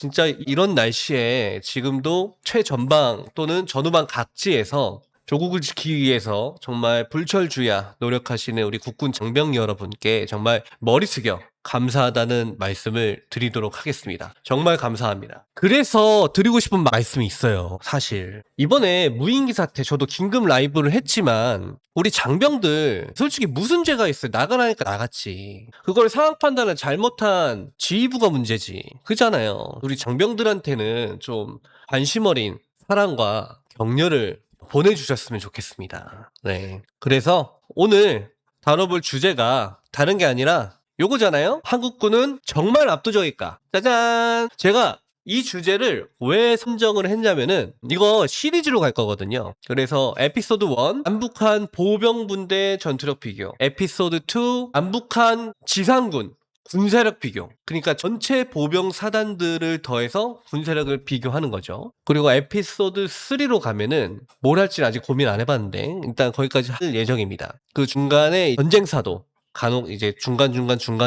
진짜 이런 날씨에 지금도 최전방 또는 전후방 각지에서 조국을 지키기 위해서 정말 불철주야 노력하시는 우리 국군 장병 여러분께 정말 머리 숙여 감사하다는 말씀을 드리도록 하겠습니다. 정말 감사합니다. 그래서 드리고 싶은 말씀이 있어요. 사실 이번에 무인기 사태 저도 긴급 라이브를 했지만 우리 장병들 솔직히 무슨 죄가 있어요? 나가라니까 나갔지. 그걸 상황 판단을 잘못한 지휘부가 문제지. 그잖아요. 우리 장병들한테는 좀 관심 어린 사랑과 격려를 보내주셨으면 좋겠습니다. 네. 그래서 오늘 다뤄볼 주제가 다른 게 아니라 요거잖아요. 한국군은 정말 압도적일까? 짜잔! 제가 이 주제를 왜 선정을 했냐면은 이거 시리즈로 갈 거거든요. 그래서 에피소드 1 남북한 보병분대 전투력 비교, 에피소드 2 남북한 지상군 군사력 비교. 그러니까 전체 보병 사단들을 더해서 군사력을 비교하는 거죠. 그리고 에피소드 3로 가면은 뭘 할지는 아직 고민 안 해봤는데 일단 거기까지 할 예정입니다. 그 중간에 전쟁사도 간혹 이제 중간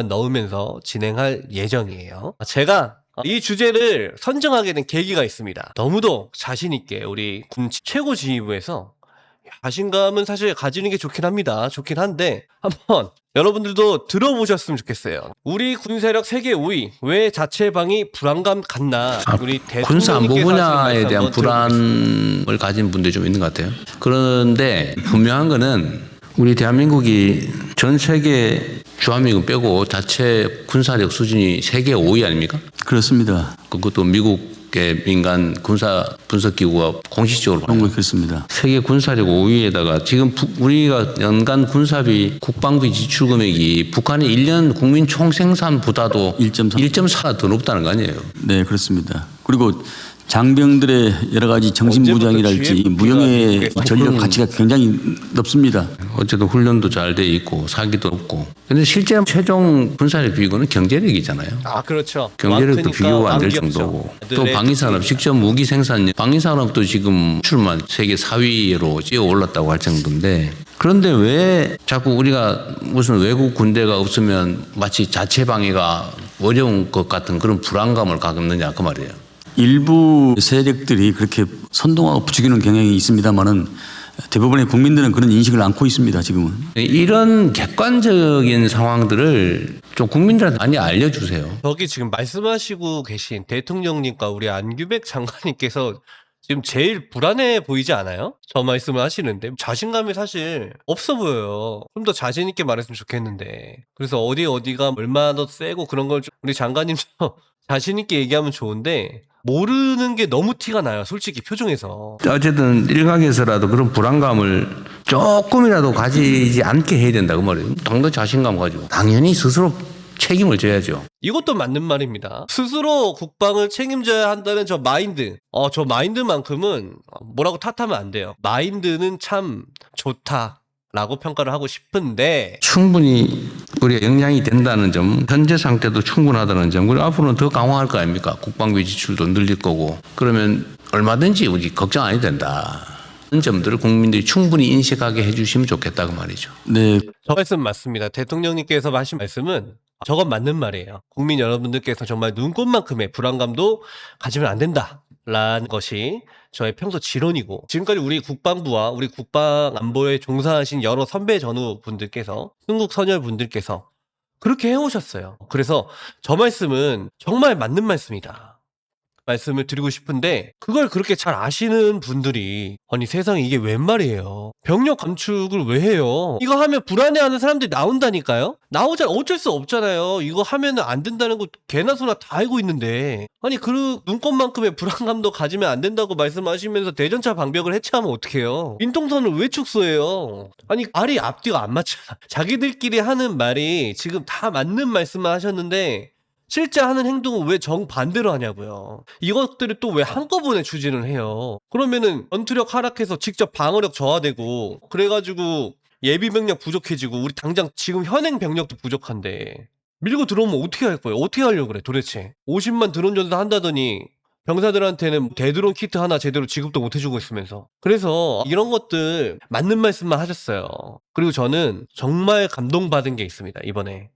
넣으면서 진행할 예정이에요. 제가 이 주제를 선정하게 된 계기가 있습니다. 너무도 자신있게 우리 군 최고 지휘부에서 자신감은 사실 가지는 게 좋긴 합니다. 좋긴 한데 한번 여러분들도 들어보셨으면 좋겠어요. 우리 군사력 세계 5위 왜 자체방이 불안감 갖나? 우리 군사 안보 대통령님께서 분야에 대한 한번 들어보겠습니다. 불안을 가진 분들이 좀 있는 것 같아요. 그런데 분명한 거는 우리 대한민국이 전 세계 주한미군 빼고 자체 군사력 수준이 세계 5위 아닙니까? 그렇습니다. 그것도 미국의 민간 군사 분석기구가 공식적으로 그렇습니다. 세계 군사력 5위에다가 지금 우리가 연간 군사비 국방비 지출 금액이 북한의 1년 국민 총생산보다도 1.4가 더 높다는 거 아니에요? 네, 그렇습니다. 그리고 장병들의 여러 가지 정신무장이랄지 무용의 전력 가치가 굉장히 높습니다. 어쨌든 훈련도 잘 돼 있고 사기도 없고. 근데 실제 최종 군사력 비교는 경제력이잖아요. 아, 그렇죠. 경제력도 비교가 안 될 정도고. 또 방위산업 직접 무기 생산 방위산업도 지금 출만 세계 4위로 뛰어 올랐다고 할 정도인데 그런데 왜 자꾸 우리가 무슨 외국 군대가 없으면 마치 자체 방위가 어려운 것 같은 그런 불안감을 갖느냐 그 말이에요. 일부 세력들이 그렇게 선동하고 부추기는 경향이 있습니다만은 대부분의 국민들은 그런 인식을 안고 있습니다. 지금은. 이런 객관적인 상황들을 좀 국민들한테 많이 알려주세요. 저기 지금 말씀하시고 계신 대통령님과 우리 안규백 장관님께서 지금 제일 불안해 보이지 않아요? 저 말씀을 하시는데 자신감이 사실 없어 보여요. 좀 더 자신 있게 말했으면 좋겠는데. 그래서 어디가 얼마나 더 세고 그런 걸 좀 우리 장관님도 자신 있게 얘기하면 좋은데 모르는 게 너무 티가 나요. 솔직히 표정에서. 어쨌든 일각에서라도 그런 불안감을 조금이라도 가지지 않게 해야 된다고 말이에요. 당도 자신감 가지고 당연히 스스로 책임을 져야죠. 이것도 맞는 말입니다. 스스로 국방을 책임져야 한다는 저 마인드. 저 마인드만큼은 뭐라고 탓하면 안 돼요. 마인드는 참 좋다라고 평가를 하고 싶은데 충분히 우리가 역량이 된다는 점, 현재 상태도 충분하다는 점, 그리고 앞으로는 더 강화할 거 아닙니까? 국방비 지출도 늘릴 거고. 그러면 얼마든지 우리 걱정 안 해도 된다. 그런 점들을 국민들이 충분히 인식하게 해주시면 좋겠다고 말이죠. 네. 저 말씀 맞습니다. 대통령님께서 하신 말씀은 저건 맞는 말이에요. 국민 여러분들께서 정말 눈꽃만큼의 불안감도 가지면 안 된다라는 것이 저의 평소 지론이고 지금까지 우리 국방부와 우리 국방 안보에 종사하신 여러 선배 전후 분들께서 순국 선열 분들께서 그렇게 해오셨어요. 그래서 저 말씀은 정말 맞는 말씀이다. 말씀을 드리고 싶은데 그걸 그렇게 잘 아시는 분들이 아니 세상에 이게 웬 말이에요. 병력 감축을 왜 해요? 이거 하면 불안해하는 사람들이 나온다니까요. 나오자 어쩔 수 없잖아요. 이거 하면 안 된다는 거 개나 소나 다 알고 있는데 아니 그 눈꽃만큼의 불안감도 가지면 안 된다고 말씀하시면서 대전차 방벽을 해체하면 어떡해요. 민통선을 왜 축소해요? 아니 말이 앞뒤가 안 맞잖아. 자기들끼리 하는 말이 지금 다 맞는 말씀만 하셨는데 실제 하는 행동은 왜 정반대로 하냐고요. 이것들을 또 왜 한꺼번에 추진을 해요. 그러면은 전투력 하락해서 직접 방어력 저하되고 그래가지고 예비병력 부족해지고 우리 당장 지금 현행 병력도 부족한데 밀고 들어오면 어떻게 할 거예요? 어떻게 하려고 그래 도대체. 50만 드론 전사 한다더니 병사들한테는 대드론 키트 하나 제대로 지급도 못 해주고 있으면서. 그래서 이런 것들 맞는 말씀만 하셨어요. 그리고 저는 정말 감동받은 게 있습니다. 이번에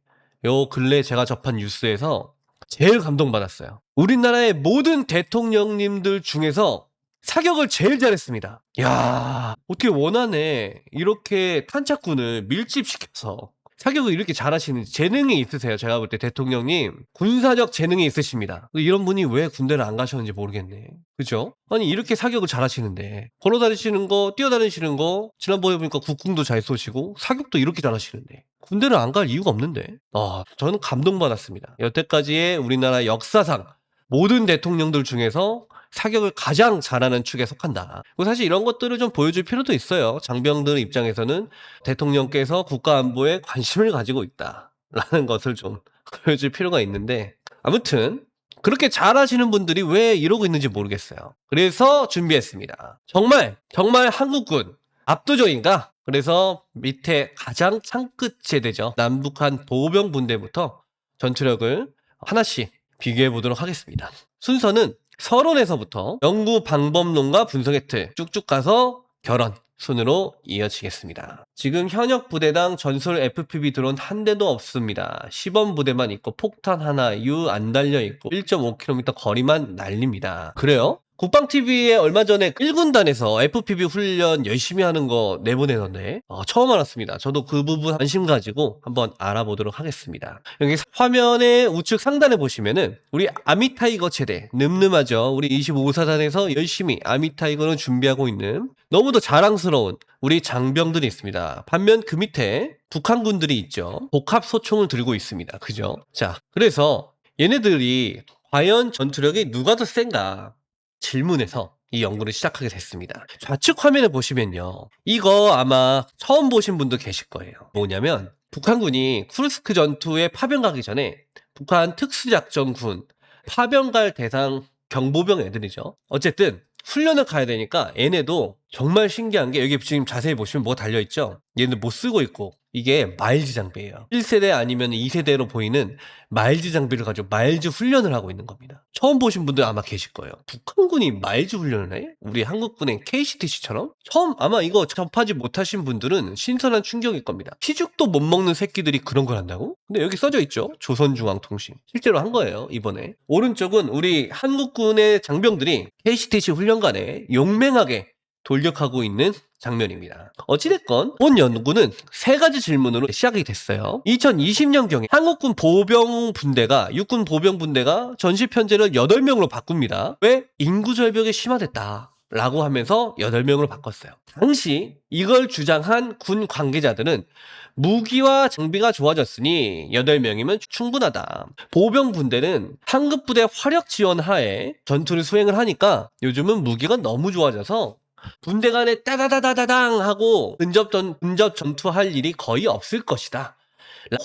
요 근래 제가 접한 뉴스에서 제일 감동받았어요. 우리나라의 모든 대통령님들 중에서 사격을 제일 잘했습니다. 야, 어떻게 원안에 이렇게 탄착군을 밀집시켜서 사격을 이렇게 잘하시는지 재능이 있으세요. 제가 볼 때 대통령님 군사적 재능이 있으십니다. 이런 분이 왜 군대를 안 가셨는지 모르겠네. 그죠? 아니 이렇게 사격을 잘하시는데 걸어다니시는 거, 뛰어다니시는 거 지난번에 보니까 국궁도 잘 쏘시고 사격도 이렇게 잘하시는데 군대를 안 갈 이유가 없는데 저는 감동받았습니다. 여태까지의 우리나라 역사상 모든 대통령들 중에서 사격을 가장 잘하는 축에 속한다. 사실 이런 것들을 좀 보여줄 필요도 있어요. 장병들 입장에서는 대통령께서 국가안보에 관심을 가지고 있다라는 것을 좀 보여줄 필요가 있는데 아무튼 그렇게 잘하시는 분들이 왜 이러고 있는지 모르겠어요. 그래서 준비했습니다. 정말 한국군 압도적인가? 그래서 밑에 가장 창끝 제대죠. 남북한 보병 분대부터 전투력을 하나씩 비교해 보도록 하겠습니다. 순서는 서론에서부터 연구 방법론과 분석의 틀 쭉쭉 가서 결론 순으로 이어지겠습니다. 지금 현역 부대당 전술 FPV 드론 한 대도 없습니다. 시범 부대만 있고 폭탄 하나 유 안 달려 있고 1.5km 거리만 날립니다. 그래요? 국방TV에 얼마 전에 1군단에서 FPV 훈련 열심히 하는 거 내보내던데 처음 알았습니다. 저도 그 부분 관심 가지고 한번 알아보도록 하겠습니다. 여기 화면의 우측 상단에 보시면은 우리 아미타이거 체대 늠름하죠. 우리 25사단에서 열심히 아미타이거를 준비하고 있는 너무도 자랑스러운 우리 장병들이 있습니다. 반면 그 밑에 북한군들이 있죠. 복합 소총을 들고 있습니다. 그죠? 자, 그래서 얘네들이 과연 전투력이 누가 더 센가 질문에서 이 연구를 시작하게 됐습니다. 좌측 화면에 보시면요. 이거 아마 처음 보신 분도 계실 거예요. 뭐냐면 북한군이 쿠르스크 전투에 파병 가기 전에 북한 특수작전군 파병 갈 대상 경보병 애들이죠. 어쨌든 훈련을 가야 되니까 얘네도 정말 신기한 게 여기 지금 자세히 보시면 뭐가 달려있죠? 얘네들 뭐 쓰고 있고 이게 마일즈 장비예요. 1세대 아니면 2세대로 보이는 마일즈 장비를 가지고 마일즈 훈련을 하고 있는 겁니다. 처음 보신 분들 아마 계실 거예요. 북한군이 마일즈 훈련을 해? 우리 한국군의 KCTC처럼? 처음 아마 이거 접하지 못하신 분들은 신선한 충격일 겁니다. 피죽도 못 먹는 새끼들이 그런 걸 한다고? 근데 여기 써져 있죠. 조선중앙통신. 실제로 한 거예요. 이번에. 오른쪽은 우리 한국군의 장병들이 KCTC 훈련관에 용맹하게 돌격하고 있는 장면입니다. 어찌됐건 본 연구는 세 가지 질문으로 시작이 됐어요. 2020년경에 한국군 보병 분대가 육군 보병 분대가 전시 편제를 8명으로 바꿉니다. 왜? 인구 절벽이 심화됐다 라고 하면서 8명으로 바꿨어요. 당시 이걸 주장한 군 관계자들은 무기와 장비가 좋아졌으니 8명이면 충분하다. 보병 분대는 상급 부대 화력 지원 하에 전투를 수행을 하니까 요즘은 무기가 너무 좋아져서 분대 간에 따다다다다당 하고 근접 전투할 일이 거의 없을 것이다.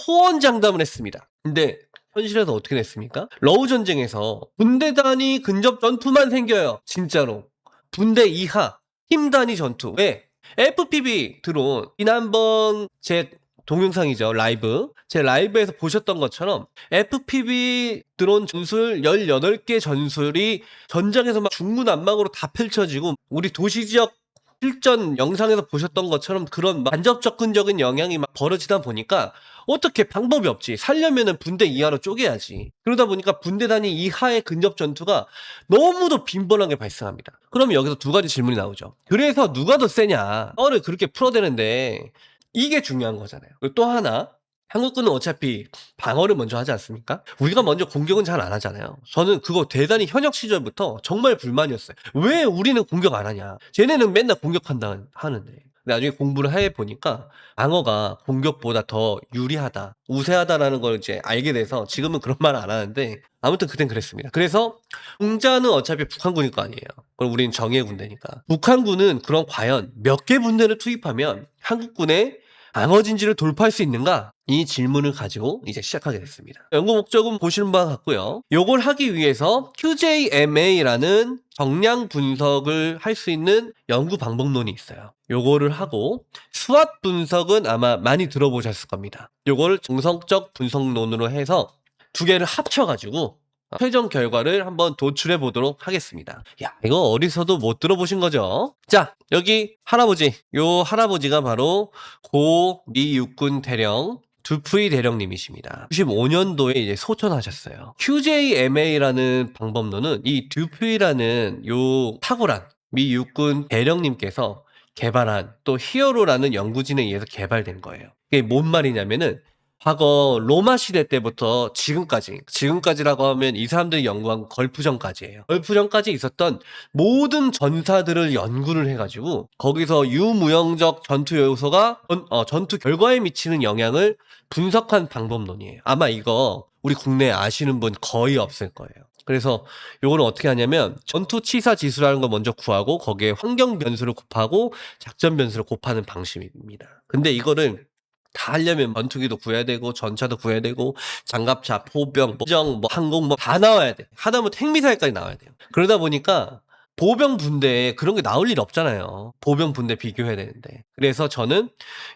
호언장담을 했습니다. 근데 현실에서 어떻게 됐습니까? 러우 전쟁에서 분대 단위 근접 전투만 생겨요. 진짜로. 분대 이하 팀 단위 전투. 왜? FPV 드론 지난번 제 동영상이죠. 라이브. 제 라이브에서 보셨던 것처럼 FPV 드론 전술 18개 전술이 전장에서 막 중구난방으로 다 펼쳐지고 우리 도시지역 실전 영상에서 보셨던 것처럼 그런 간접 접근적인 영향이 막 벌어지다 보니까 어떻게 방법이 없지. 살려면은 분대 이하로 쪼개야지. 그러다 보니까 분대 단위 이하의 근접 전투가 너무도 빈번하게 발생합니다. 그러면 여기서 두 가지 질문이 나오죠. 그래서 누가 더 세냐. 를 그렇게 풀어대는데 이게 중요한 거잖아요. 또 하나, 한국군은 어차피 방어를 먼저 하지 않습니까? 우리가 먼저 공격은 잘 안 하잖아요. 저는 그거 대단히 현역 시절부터 정말 불만이었어요. 왜 우리는 공격 안 하냐? 쟤네는 맨날 공격한다 하는데. 나중에 공부를 해보니까 방어가 공격보다 더 유리하다, 우세하다라는 걸 이제 알게 돼서 지금은 그런 말 안 하는데 아무튼 그땐 그랬습니다. 그래서 공자는 어차피 북한군일 거 아니에요. 그럼 우리는 정예 군대니까. 북한군은 그럼 과연 몇 개 분대를 투입하면 한국군의 방어 진지를 돌파할 수 있는가? 이 질문을 가지고 이제 시작하게 됐습니다. 연구 목적은 보시는 바와 같고요. 요걸 하기 위해서 QJMA라는 정량 분석을 할 수 있는 연구 방법론이 있어요. 요거를 하고 수압 분석은 아마 많이 들어보셨을 겁니다. 요거를 정성적 분석론으로 해서 두 개를 합쳐가지고 최종 결과를 한번 도출해 보도록 하겠습니다. 야, 이거 어디서도 못 들어보신 거죠? 자, 여기 할아버지. 요 할아버지가 바로 고 미 육군 대령 두프이 대령님이십니다. 95년도에 이제 소천하셨어요. QJMA라는 방법론은 이 두프이라는 요 탁월한 미 육군 대령님께서 개발한 또 히어로라는 연구진에 의해서 개발된 거예요. 이게 뭔 말이냐면은 과거 로마 시대 때부터 지금까지라고 하면 이 사람들이 연구한 걸프전까지예요. 걸프전까지 있었던 모든 전사들을 연구를 해가지고 거기서 유무형적 전투 요소가 전투 결과에 미치는 영향을 분석한 방법론이에요. 아마 이거 우리 국내에 아시는 분 거의 없을 거예요. 그래서 요거는 어떻게 하냐면 전투 치사 지수라는 걸 먼저 구하고 거기에 환경 변수를 곱하고 작전 변수를 곱하는 방식입니다. 근데 이거를 다 하려면 전투기도 구해야 되고 전차도 구해야 되고 장갑차, 포병, 정, 항공 다 나와야 돼. 하다못해 핵미사일까지 나와야 돼요. 그러다 보니까 보병 분대에 그런 게 나올 일 없잖아요. 보병 분대 비교해야 되는데. 그래서 저는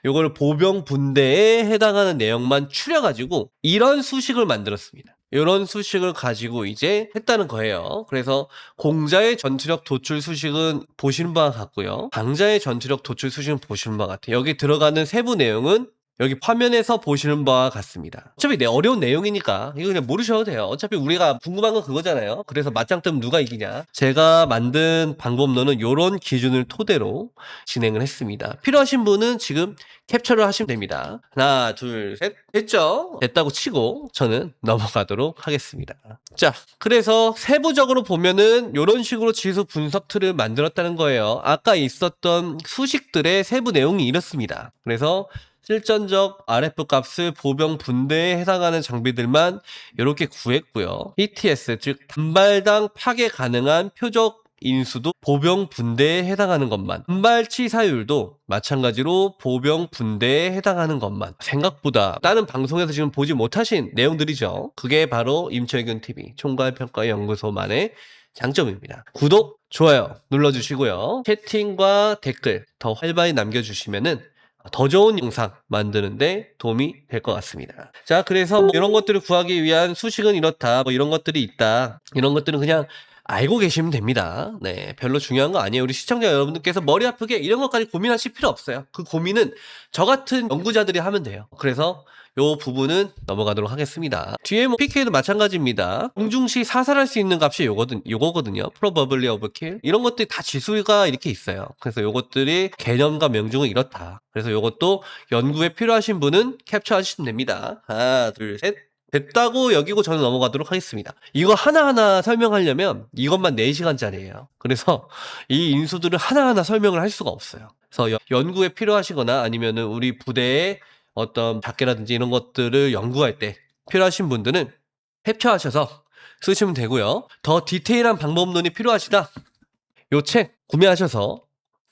요걸 보병 분대에 해당하는 내용만 추려가지고 이런 수식을 만들었습니다. 이런 수식을 가지고 이제 했다는 거예요. 그래서 공자의 전투력 도출 수식은 보시는 바와 같고요. 강자의 전투력 도출 수식은 보시는 바와 같아요. 여기 들어가는 세부 내용은 여기 화면에서 보시는 바와 같습니다. 어차피 어려운 내용이니까 이거 그냥 모르셔도 돼요. 어차피 우리가 궁금한 건 그거잖아요. 그래서 맞짱 뜨면 누가 이기냐. 제가 만든 방법론은 이런 기준을 토대로 진행을 했습니다. 필요하신 분은 지금 캡처를 하시면 됩니다. 하나, 둘, 셋. 됐죠? 됐다고 치고 저는 넘어가도록 하겠습니다. 자, 그래서 세부적으로 보면은 이런 식으로 지수 분석 틀을 만들었다는 거예요. 아까 있었던 수식들의 세부 내용이 이렇습니다. 그래서 실전적 RF 값을 보병 분대에 해당하는 장비들만 이렇게 구했고요. ETS, 즉 단발당 파괴 가능한 표적 인수도 보병 분대에 해당하는 것만, 단발 치사율도 마찬가지로 보병 분대에 해당하는 것만. 생각보다 다른 방송에서 지금 보지 못하신 내용들이죠. 그게 바로 임철균 TV 총괄평가연구소만의 장점입니다. 구독, 좋아요 눌러주시고요. 채팅과 댓글 더 활발히 남겨주시면은 더 좋은 영상 만드는데 도움이 될 것 같습니다. 자, 그래서 이런 것들을 구하기 위한 수식은 이렇다. 이런 것들이 있다. 이런 것들은 그냥 알고 계시면 됩니다. 네, 별로 중요한 거 아니에요. 우리 시청자 여러분들께서 머리 아프게 이런 것까지 고민하실 필요 없어요. 그 고민은 저 같은 연구자들이 하면 돼요. 그래서 요 부분은 넘어가도록 하겠습니다. 뒤에 PK도 마찬가지입니다. 공중시 사살할 수 있는 값이 요거거든요. Probability of kill. 이런 것들이 다 지수가 이렇게 있어요. 그래서 요것들이 개념과 명중은 이렇다. 그래서 요것도 연구에 필요하신 분은 캡처하시면 됩니다. 하나, 둘, 셋. 됐다고 여기고 저는 넘어가도록 하겠습니다. 이거 하나하나 설명하려면 이것만 4시간짜리예요. 그래서 이 인수들을 하나하나 설명을 할 수가 없어요. 그래서 연구에 필요하시거나 아니면은 우리 부대의 어떤 작계라든지 이런 것들을 연구할 때 필요하신 분들은 캡처하셔서 쓰시면 되고요. 더 디테일한 방법론이 필요하시다. 요 책 구매하셔서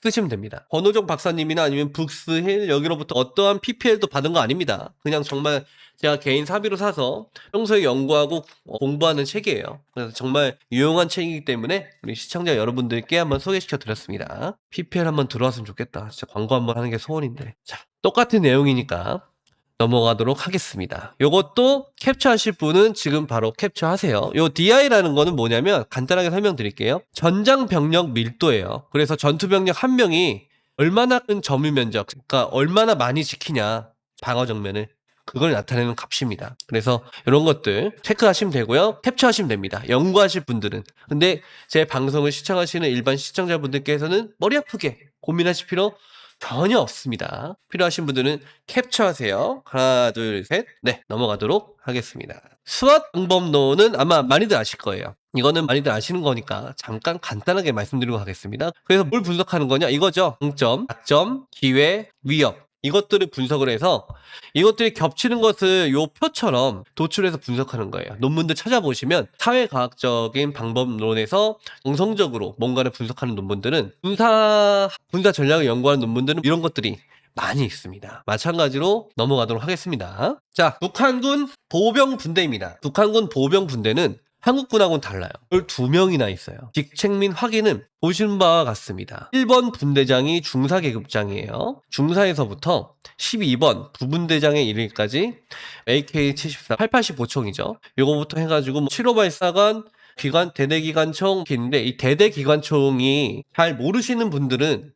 쓰시면 됩니다. 권호정 박사님이나 아니면 북스힐 여기로부터 어떠한 PPL도 받은 거 아닙니다. 그냥 정말 제가 개인 사비로 사서 평소에 연구하고 공부하는 책이에요. 그래서 정말 유용한 책이기 때문에 우리 시청자 여러분들께 한번 소개시켜 드렸습니다. PPL 한번 들어왔으면 좋겠다. 진짜 광고 한번 하는 게 소원인데. 자, 똑같은 내용이니까 넘어가도록 하겠습니다. 요것도 캡처하실 분은 지금 바로 캡처하세요. 요 DI라는 거는 뭐냐면 간단하게 설명드릴게요. 전장 병력 밀도예요. 그래서 전투 병력 한 명이 얼마나 큰 점유 면적, 그러니까 얼마나 많이 지키냐, 방어 정면을 그걸 나타내는 값입니다. 그래서 이런 것들 체크하시면 되고요. 캡처하시면 됩니다. 연구하실 분들은. 근데 제 방송을 시청하시는 일반 시청자분들께서는 머리 아프게 고민하실 필요 전혀 없습니다. 필요하신 분들은 캡처하세요. 하나, 둘, 셋. 네, 넘어가도록 하겠습니다. 수학 방법론은 아마 많이들 아실 거예요. 이거는 많이들 아시는 거니까 잠깐 간단하게 말씀드리고 가겠습니다. 그래서 뭘 분석하는 거냐? 이거죠. 장점, 약점, 기회, 위협. 이것들을 분석을 해서 이것들이 겹치는 것을 요 표처럼 도출해서 분석하는 거예요. 논문들 찾아보시면 사회과학적인 방법론에서 정성적으로 뭔가를 분석하는 논문들은 군사 전략을 연구하는 논문들은 이런 것들이 많이 있습니다. 마찬가지로 넘어가도록 하겠습니다. 자, 북한군 보병 분대입니다. 북한군 보병 분대는 한국군하고는 달라요. 12명이나 있어요. 직책 및 확인은 보시는 바와 같습니다. 1번 분대장이 중사계급장이에요. 중사에서부터 12번 부분대장에 이르기까지 AK-74, 885총이죠. 요거부터 해가지고 7호 발사관, 대대기관총 있는데 이 대대기관총이 잘 모르시는 분들은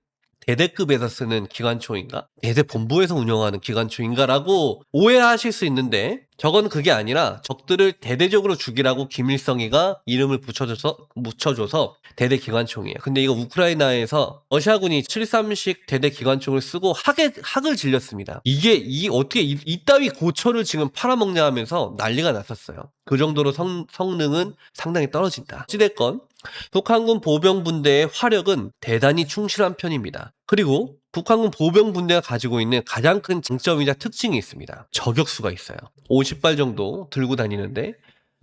대대급에서 쓰는 기관총인가? 대대본부에서 운영하는 기관총인가라고 오해하실 수 있는데 저건 그게 아니라 적들을 대대적으로 죽이라고 김일성이가 이름을 묻혀줘서 대대기관총이에요. 근데 이거 우크라이나에서 러시아군이 7.3식 대대기관총을 쓰고 학을 질렸습니다. 이게 어떻게 이따위 고초를 지금 팔아먹냐 하면서 난리가 났었어요. 그 정도로 성능은 상당히 떨어진다. 어찌됐건 북한군 보병분대의 화력은 대단히 충실한 편입니다. 그리고 북한군 보병분대가 가지고 있는 가장 큰 장점이자 특징이 있습니다. 저격수가 있어요. 50발 정도 들고 다니는데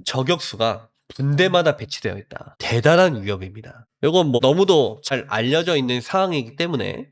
저격수가 분대마다 배치되어 있다. 대단한 위협입니다. 이건 뭐 너무도 잘 알려져 있는 상황이기 때문에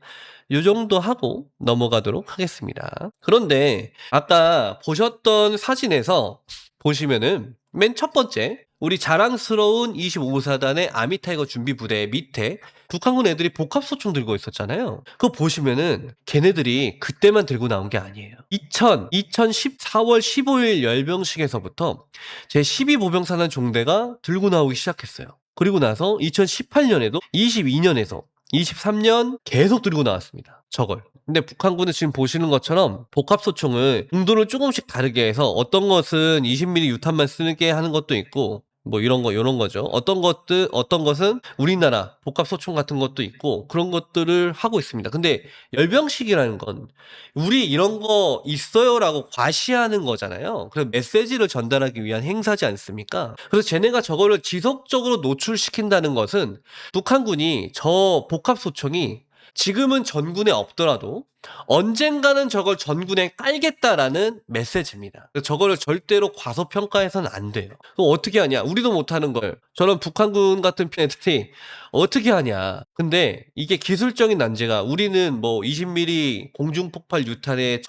이 정도 하고 넘어가도록 하겠습니다. 그런데 아까 보셨던 사진에서 보시면은 맨 첫 번째 우리 자랑스러운 25사단의 아미타이거 준비부대 밑에 북한군 애들이 복합소총 들고 있었잖아요. 그거 보시면은 걔네들이 그때만 들고 나온 게 아니에요. 2014월 15일 열병식에서부터 제12보병사단 종대가 들고 나오기 시작했어요. 그리고 나서 2018년에도 22년에서 23년 계속 들고 나왔습니다. 저걸. 근데 북한군은 지금 보시는 것처럼 복합소총을 용도를 조금씩 다르게 해서 어떤 것은 20mm 유탄만 쓰게 하는 것도 있고 뭐 이런 거죠. 어떤 것은 우리나라 복합소총 같은 것도 있고 그런 것들을 하고 있습니다. 근데 열병식이라는 건 우리 이런 거 있어요라고 과시하는 거잖아요. 그래서 메시지를 전달하기 위한 행사지 않습니까? 그래서 쟤네가 저거를 지속적으로 노출시킨다는 것은 북한군이 저 복합소총이 지금은 전군에 없더라도 언젠가는 저걸 전군에 깔겠다라는 메시지입니다. 저거를 절대로 과소평가해서는 안 돼요. 그럼 어떻게 하냐? 우리도 못하는 걸 저런 북한군 같은 애들이 어떻게 하냐? 근데 이게 기술적인 난제가 우리는 뭐 20mm 공중폭발 유탄에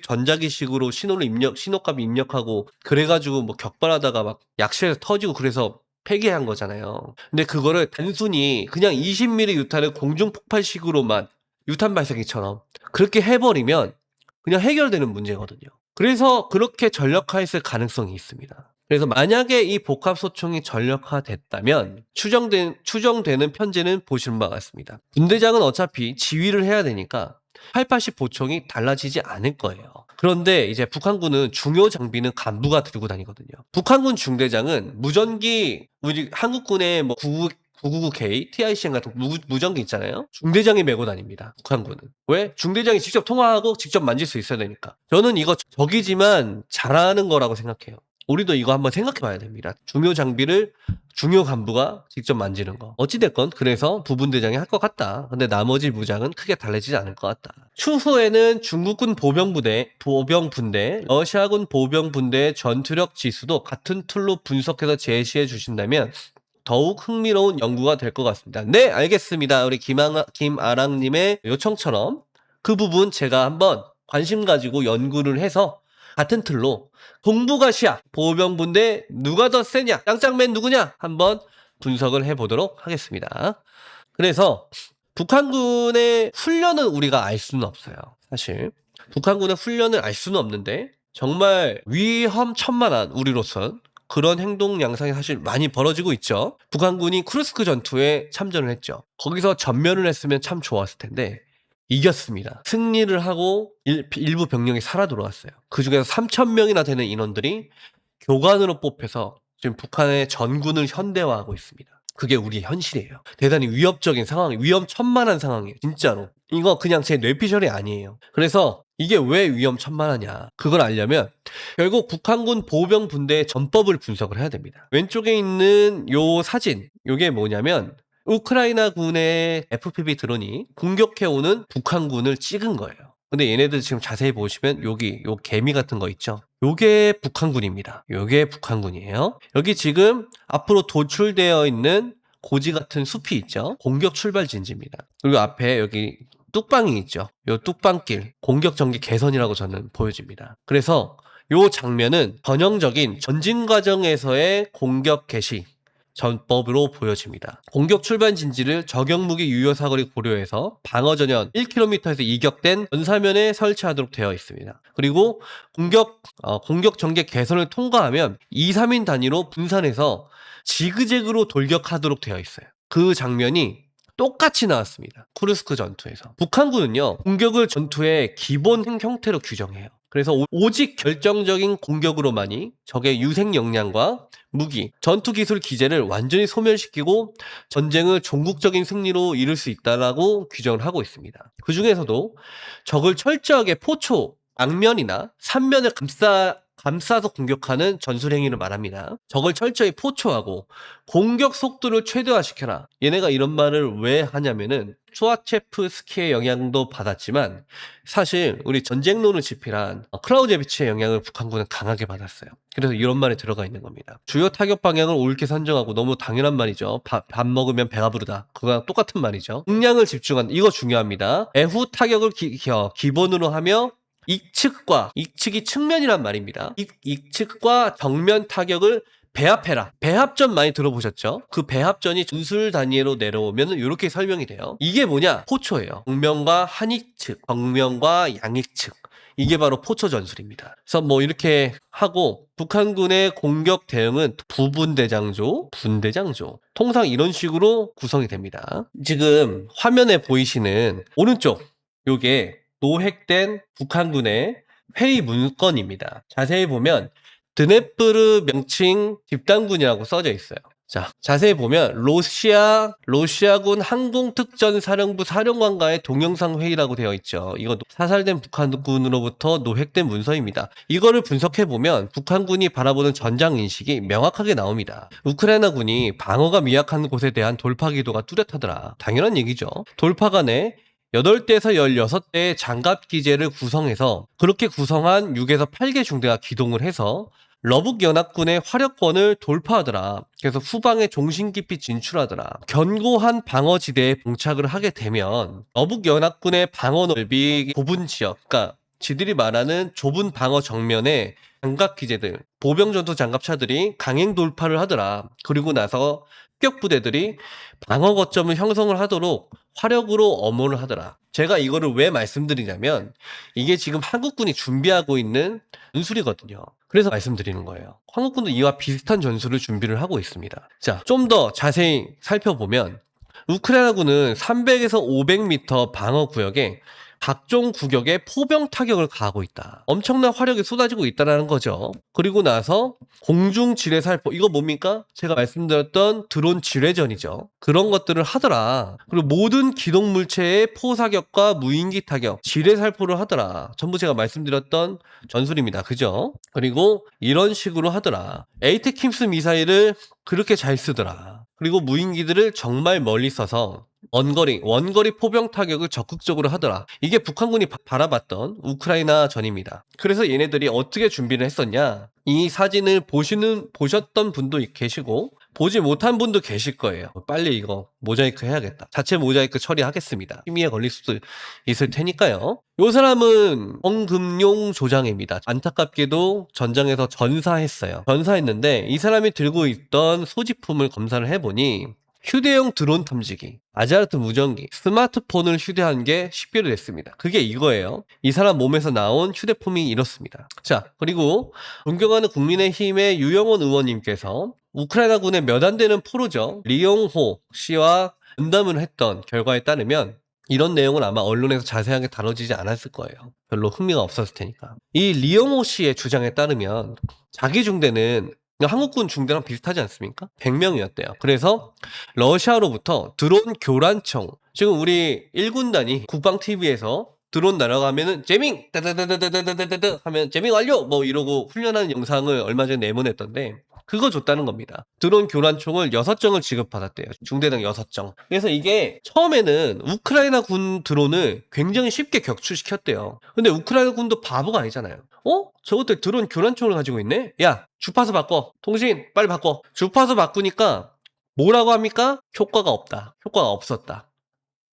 전자기식으로 신호값 입력하고 그래가지고 뭐 격발하다가 막 약실에서 터지고 그래서 폐기한 거잖아요. 근데 그거를 단순히 그냥 20mm 유탄을 공중폭발식으로만 유탄 발사기처럼 그렇게 해버리면 그냥 해결되는 문제거든요. 그래서 그렇게 전력화했을 가능성이 있습니다. 그래서 만약에 이 복합소총이 전력화됐다면 추정되는 편제는 보시는 바가 같습니다. 분대장은 어차피 지휘를 해야 되니까 880 보총이 달라지지 않을 거예요. 그런데 이제 북한군은 중요 장비는 간부가 들고 다니거든요. 북한군 중대장은 무전기, 우리 한국군의 뭐 999K, TICM 같은 무전기 있잖아요. 중대장이 메고 다닙니다. 북한군은. 왜? 중대장이 직접 통화하고 직접 만질 수 있어야 되니까. 저는 이거 적이지만 잘하는 거라고 생각해요. 우리도 이거 한번 생각해 봐야 됩니다. 중요 간부가 직접 만지는 거. 어찌됐건 그래서 부분대장이 할 것 같다. 근데 나머지 무장은 크게 달라지지 않을 것 같다. 추후에는 중국군 보병분대, 러시아군 보병분대의 전투력 지수도 같은 툴로 분석해서 제시해 주신다면 더욱 흥미로운 연구가 될 것 같습니다. 네, 알겠습니다. 우리 김아랑님의 요청처럼 그 부분 제가 한번 관심 가지고 연구를 해서 같은 틀로 동북아시아 보병분대 누가 더 세냐, 짱짱맨 누구냐 한번 분석을 해보도록 하겠습니다. 그래서 북한군의 훈련은 우리가 알 수는 없어요. 사실 북한군의 훈련을 알 수는 없는데 정말 위험천만한 우리로선 그런 행동 양상이 사실 많이 벌어지고 있죠. 북한군이 쿠르스크 전투에 참전을 했죠. 거기서 전면을 했으면 참 좋았을 텐데 이겼습니다. 승리를 하고 일부 병력이 살아 돌아왔어요. 그 중에서 3,000명이나 되는 인원들이 교관으로 뽑혀서 지금 북한의 전군을 현대화하고 있습니다. 그게 우리의 현실이에요. 대단히 위협적인 상황, 위험천만한 상황이에요. 진짜로. 이거 그냥 제 뇌피셜이 아니에요. 그래서 이게 왜 위험천만하냐. 그걸 알려면 결국 북한군 보병 분대의 전법을 분석을 해야 됩니다. 왼쪽에 있는 요 사진, 요게 뭐냐면 우크라이나 군의 FPV 드론이 공격해오는 북한군을 찍은 거예요. 근데 얘네들 지금 자세히 보시면 여기 요 개미 같은 거 있죠? 요게 북한군입니다. 요게 북한군이에요. 여기 지금 앞으로 도출되어 있는 고지 같은 숲이 있죠? 공격 출발 진지입니다. 그리고 앞에 여기 뚝방이 있죠? 요 뚝방길 공격 전개 개선이라고 저는 보여집니다. 그래서 요 장면은 전형적인 전진 과정에서의 공격 개시 전법으로 보여집니다. 공격 출발 진지를 적용무기 유효 사거리 고려해서 방어 전연 1km에서 이격된 전사면에 설치하도록 되어 있습니다. 그리고 공격 전개 개선을 통과하면 2, 3인 단위로 분산해서 지그재그로 돌격하도록 되어 있어요. 그 장면이 똑같이 나왔습니다. 쿠르스크 전투에서. 북한군은요, 공격을 전투의 기본 형태로 규정해요. 그래서 오직 결정적인 공격으로만이 적의 유생 역량과 무기, 전투 기술 기제를 완전히 소멸시키고 전쟁을 종국적인 승리로 이룰 수 있다라고 규정을 하고 있습니다. 그 중에서도 적을 철저하게 포초, 악면이나 삼면을 감싸서 공격하는 전술행위를 말합니다. 적을 철저히 포초하고 공격 속도를 최대화시켜라. 얘네가 이런 말을 왜 하냐면은 수아체프스키의 영향도 받았지만 사실 우리 전쟁론을 집필한 클라우제비치의 영향을 북한군은 강하게 받았어요. 그래서 이런 말이 들어가 있는 겁니다. 주요 타격 방향을 옳게 선정하고, 너무 당연한 말이죠. 밥 먹으면 배가 부르다. 그거랑 똑같은 말이죠. 역량을 집중한다. 이거 중요합니다. 애후 타격을 기본으로 하며 익측이 측면이란 말입니다. 익측과 정면 타격을 배합해라. 배합전 많이 들어보셨죠? 그 배합전이 전술 단위로 내려오면 이렇게 설명이 돼요. 이게 뭐냐? 포초예요. 정면과 한익측, 정면과 양익측. 이게 바로 포초 전술입니다. 그래서 뭐 이렇게 하고, 북한군의 공격 대응은 부분대장조, 분대장조. 통상 이런 식으로 구성이 됩니다. 지금 화면에 보이시는 오른쪽, 요게 노획된 북한군의 회의 문건입니다. 자세히 보면 드네프르 명칭 집단군이라고 써져 있어요. 자, 자세히 보면 러시아군 항공특전사령부 사령관과의 동영상 회의라고 되어 있죠. 이거 사살된 북한군으로부터 노획된 문서입니다. 이거를 분석해 보면 북한군이 바라보는 전장 인식이 명확하게 나옵니다. 우크라이나군이 방어가 미약한 곳에 대한 돌파 기도가 뚜렷하더라. 당연한 얘기죠. 돌파간에 8대에서 16대의 장갑 기제를 구성해서, 그렇게 구성한 6에서 8개 중대가 기동을 해서 러북 연합군의 화력권을 돌파하더라. 그래서 후방에 종신 깊이 진출하더라. 견고한 방어지대에 봉착을 하게 되면 러북 연합군의 방어 넓이 좁은 지역, 그러니까 지들이 말하는 좁은 방어 정면에 장갑 기제들, 보병 전투 장갑차들이 강행 돌파를 하더라. 그리고 나서 습격 부대들이 방어 거점을 형성을 하도록 화력으로 엄호를 하더라. 제가 이거를 왜 말씀드리냐면, 이게 지금 한국군이 준비하고 있는 전술이거든요. 그래서 말씀드리는 거예요. 한국군도 이와 비슷한 전술을 준비를 하고 있습니다. 자, 좀 더 자세히 살펴보면 우크라이나군은 300에서 500m 방어 구역에 각종 구격에 포병 타격을 가하고 있다. 엄청난 화력이 쏟아지고 있다는 거죠. 그리고 나서 공중 지뢰 살포, 이거 뭡니까? 제가 말씀드렸던 드론 지뢰전이죠. 그런 것들을 하더라. 그리고 모든 기동 물체의 포사격과 무인기 타격, 지뢰 살포를 하더라. 전부 제가 말씀드렸던 전술입니다. 그죠? 그리고 이런 식으로 하더라. 에이테킴스 미사일을 그렇게 잘 쓰더라. 그리고 무인기들을 정말 멀리 써서 원거리 포병 타격을 적극적으로 하더라. 이게 북한군이 바라봤던 우크라이나 전입니다. 그래서 얘네들이 어떻게 준비를 했었냐? 이 사진을 보셨던 분도 계시고 보지 못한 분도 계실 거예요. 빨리 이거 모자이크 해야겠다. 자체 모자이크 처리하겠습니다. 심의에 걸릴 수도 있을 테니까요. 이 사람은 정금용 조장입니다. 안타깝게도 전장에서 전사했는데 이 사람이 들고 있던 소지품을 검사를 해보니 휴대용 드론 탐지기, 아자르트 무전기, 스마트폰을 휴대한 게 식별이 됐습니다. 그게 이거예요. 이 사람 몸에서 나온 휴대폰이 이렇습니다. 자, 그리고 존경하는 국민의힘의 유영원 의원님께서 우크라이나군의 몇 안 되는 포로죠, 리용호 씨와 면담을 했던 결과에 따르면 이런 내용은 아마 언론에서 자세하게 다뤄지지 않았을 거예요. 별로 흥미가 없었을 테니까. 이 리용호 씨의 주장에 따르면 자기 중대는 한국군 중대랑 비슷하지 않습니까? 100명이었대요. 그래서 러시아로부터 드론 교란청, 지금 우리 1군단이 국방TV에서 드론 날아가면은 제밍! 따다다다다다다다다 하면 제밍 완료! 뭐 이러고 훈련하는 영상을 얼마 전에 내보냈던데, 그거 줬다는 겁니다. 드론 교란총을 6정을 지급받았대요. 중대당 6정. 그래서 이게 처음에는 우크라이나 군 드론을 굉장히 쉽게 격추시켰대요. 근데 우크라이나 군도 바보가 아니잖아요. 저것들 드론 교란총을 가지고 있네? 야, 주파수 바꿔. 통신 빨리 바꿔. 주파수 바꾸니까 뭐라고 합니까? 효과가 없다. 효과가 없었다.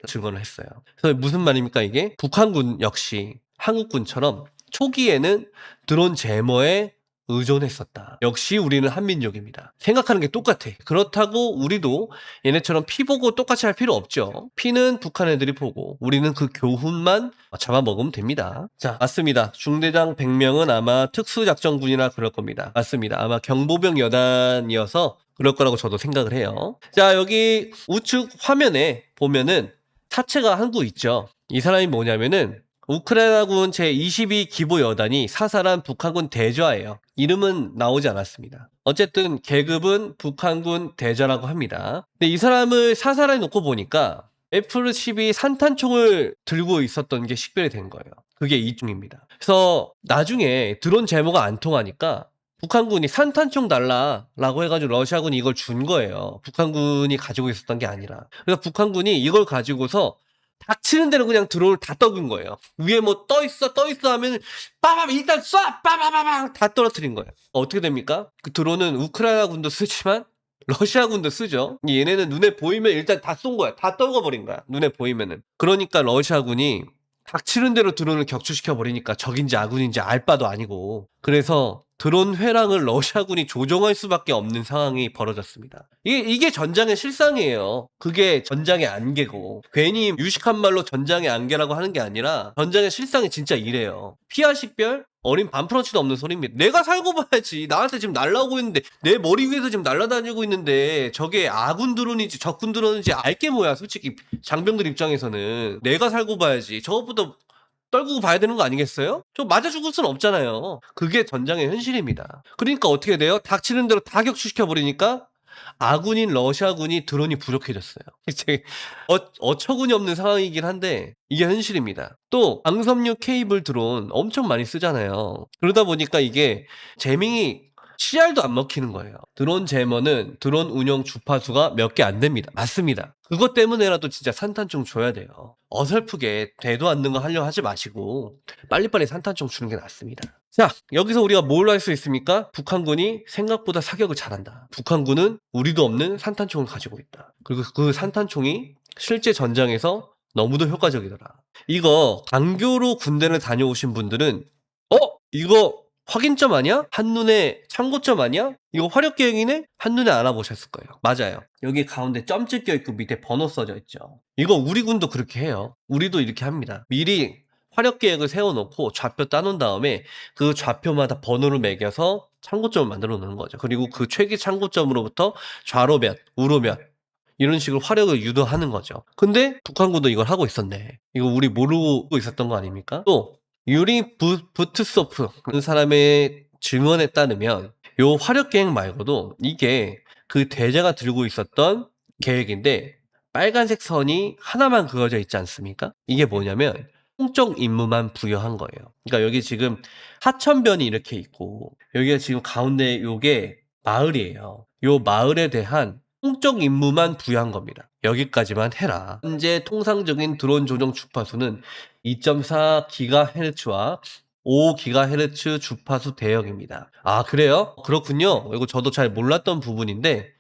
증언을 했어요. 그래서 무슨 말입니까 이게? 북한군 역시 한국군처럼 초기에는 드론 제모에 의존했었다. 역시 우리는 한민족입니다. 생각하는 게 똑같아. 그렇다고 우리도 얘네처럼 피 보고 똑같이 할 필요 없죠. 피는 북한 애들이 보고 우리는 그 교훈만 잡아먹으면 됩니다. 자, 맞습니다. 중대장 100명은 아마 특수작전군이라 그럴 겁니다. 맞습니다. 아마 경보병 여단이어서 그럴 거라고 저도 생각을 해요. 자, 여기 우측 화면에 보면은 사체가 한국 있죠. 이 사람이 뭐냐면은 우크라이나군 제22 기보 여단이 사살한 북한군 대좌예요. 이름은 나오지 않았습니다. 어쨌든 계급은 북한군 대좌라고 합니다. 근데 이 사람을 사살해 놓고 보니까 F-12 산탄총을 들고 있었던 게 식별이 된 거예요. 그게 이중입니다. 그래서 나중에 드론 제모가 안 통하니까 북한군이 산탄총 달라라고 해가지고 러시아군이 이걸 준 거예요. 북한군이 가지고 있었던 게 아니라. 그래서 북한군이 이걸 가지고서 닥치는 대로 그냥 드론을 다 떠긴 거예요. 위에 뭐 떠 있어 하면 빠밤 일단 쏴 빠바바방 다 떨어뜨린 거예요. 어떻게 됩니까? 그 드론은 우크라이나군도 쓰지만 러시아군도 쓰죠. 얘네는 눈에 보이면 일단 다 쏜 거야. 다 떨궈버린 거야. 눈에 보이면은. 그러니까 러시아군이 닥치는 대로 드론을 격추시켜 버리니까 적인지 아군인지 알 바도 아니고, 그래서 드론 회랑을 러시아군이 조정할 수밖에 없는 상황이 벌어졌습니다. 이게 전장의 실상이에요. 그게 전장의 안개고, 괜히 유식한 말로 전장의 안개라고 하는 게 아니라 전장의 실상이 진짜 이래요. 피하 식별? 어린 반프런치도 없는 소리입니다. 내가 살고 봐야지. 나한테 지금 날라오고 있는데, 내 머리 위에서 지금 날아다니고 있는데 저게 아군 드론인지 적군 드론인지 알게 뭐야. 솔직히 장병들 입장에서는 내가 살고 봐야지. 저것보다 떨구고 봐야 되는 거 아니겠어요? 저 맞아 죽을 순 없잖아요. 그게 전장의 현실입니다. 그러니까 어떻게 돼요? 닥치는 대로 다 격추시켜버리니까 아군인 러시아군이 드론이 부족해졌어요. 이제 어처구니 없는 상황이긴 한데 이게 현실입니다. 또 방섬유 케이블 드론 엄청 많이 쓰잖아요. 그러다 보니까 이게 제밍이 CR도 안 먹히는 거예요. 드론 제머는 드론 운용 주파수가 몇 개 안 됩니다. 맞습니다. 그것 때문에라도 진짜 산탄총 줘야 돼요. 어설프게 되도 않는 거 하려고 하지 마시고 빨리빨리 산탄총 주는 게 낫습니다. 자, 여기서 우리가 뭘 할 수 있습니까? 북한군이 생각보다 사격을 잘한다. 북한군은 우리도 없는 산탄총을 가지고 있다. 그리고 그 산탄총이 실제 전장에서 너무도 효과적이더라. 이거 강교로 군대를 다녀오신 분들은 이거 확인점 아니야? 한눈에 참고점 아니야? 이거 화력계획이네? 한눈에 알아보셨을 거예요. 맞아요. 여기 가운데 점 찍혀 있고 밑에 번호 써져 있죠. 이거 우리 군도 그렇게 해요. 우리도 이렇게 합니다. 미리 화력계획을 세워놓고 좌표 따놓은 다음에 그 좌표마다 번호를 매겨서 참고점을 만들어 놓는 거죠. 그리고 그 최기 참고점으로부터 좌로 몇, 우로 몇 이런 식으로 화력을 유도하는 거죠. 근데 북한군도 이걸 하고 있었네. 이거 우리 모르고 있었던 거 아닙니까? 또 유리 부트소프 그 사람의 증언에 따르면 요 화력 계획 말고도 이게 그 대자가 들고 있었던 계획인데 빨간색 선이 하나만 그어져 있지 않습니까? 이게 뭐냐면 통적 임무만 부여한 거예요. 그러니까 여기 지금 하천변이 이렇게 있고 여기가 지금 가운데 요게 마을이에요. 요 마을에 대한 통적 임무만 부여한 겁니다. 여기까지만 해라. 현재 통상적인 드론 조종 주파수는 2.4GHz와 5GHz 주파수 대역입니다. 아, 그래요? 그렇군요. 이거 저도 잘 몰랐던 부분인데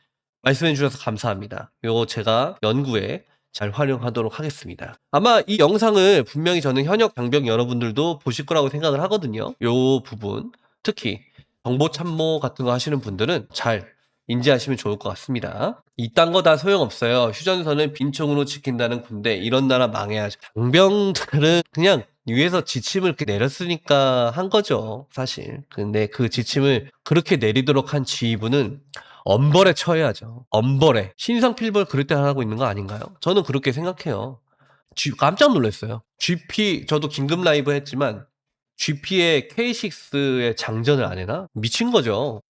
말씀해 주셔서 감사합니다. 이거 제가 연구에 잘 활용하도록 하겠습니다. 아마 이 영상을 분명히 저는 현역 장병 여러분들도 보실 거라고 생각을 하거든요. 이 부분, 특히 정보 참모 같은 거 하시는 분들은 잘 인지하시면 좋을 것 같습니다. 이딴 거 다 소용없어요. 휴전선을 빈총으로 지킨다는 군대, 이런 나라 망해야죠. 장병들은 그냥 위에서 지침을 이렇게 내렸으니까 한 거죠, 사실. 근데 그 지침을 그렇게 내리도록 한 지휘부는 엄벌에 처해야죠. 엄벌에. 신상필벌 그럴 때 하고 있는 거 아닌가요? 저는 그렇게 생각해요. 깜짝 놀랐어요. GP, 저도 긴급 라이브 했지만 GP의 K6의 장전을 안 해나? 미친 거죠.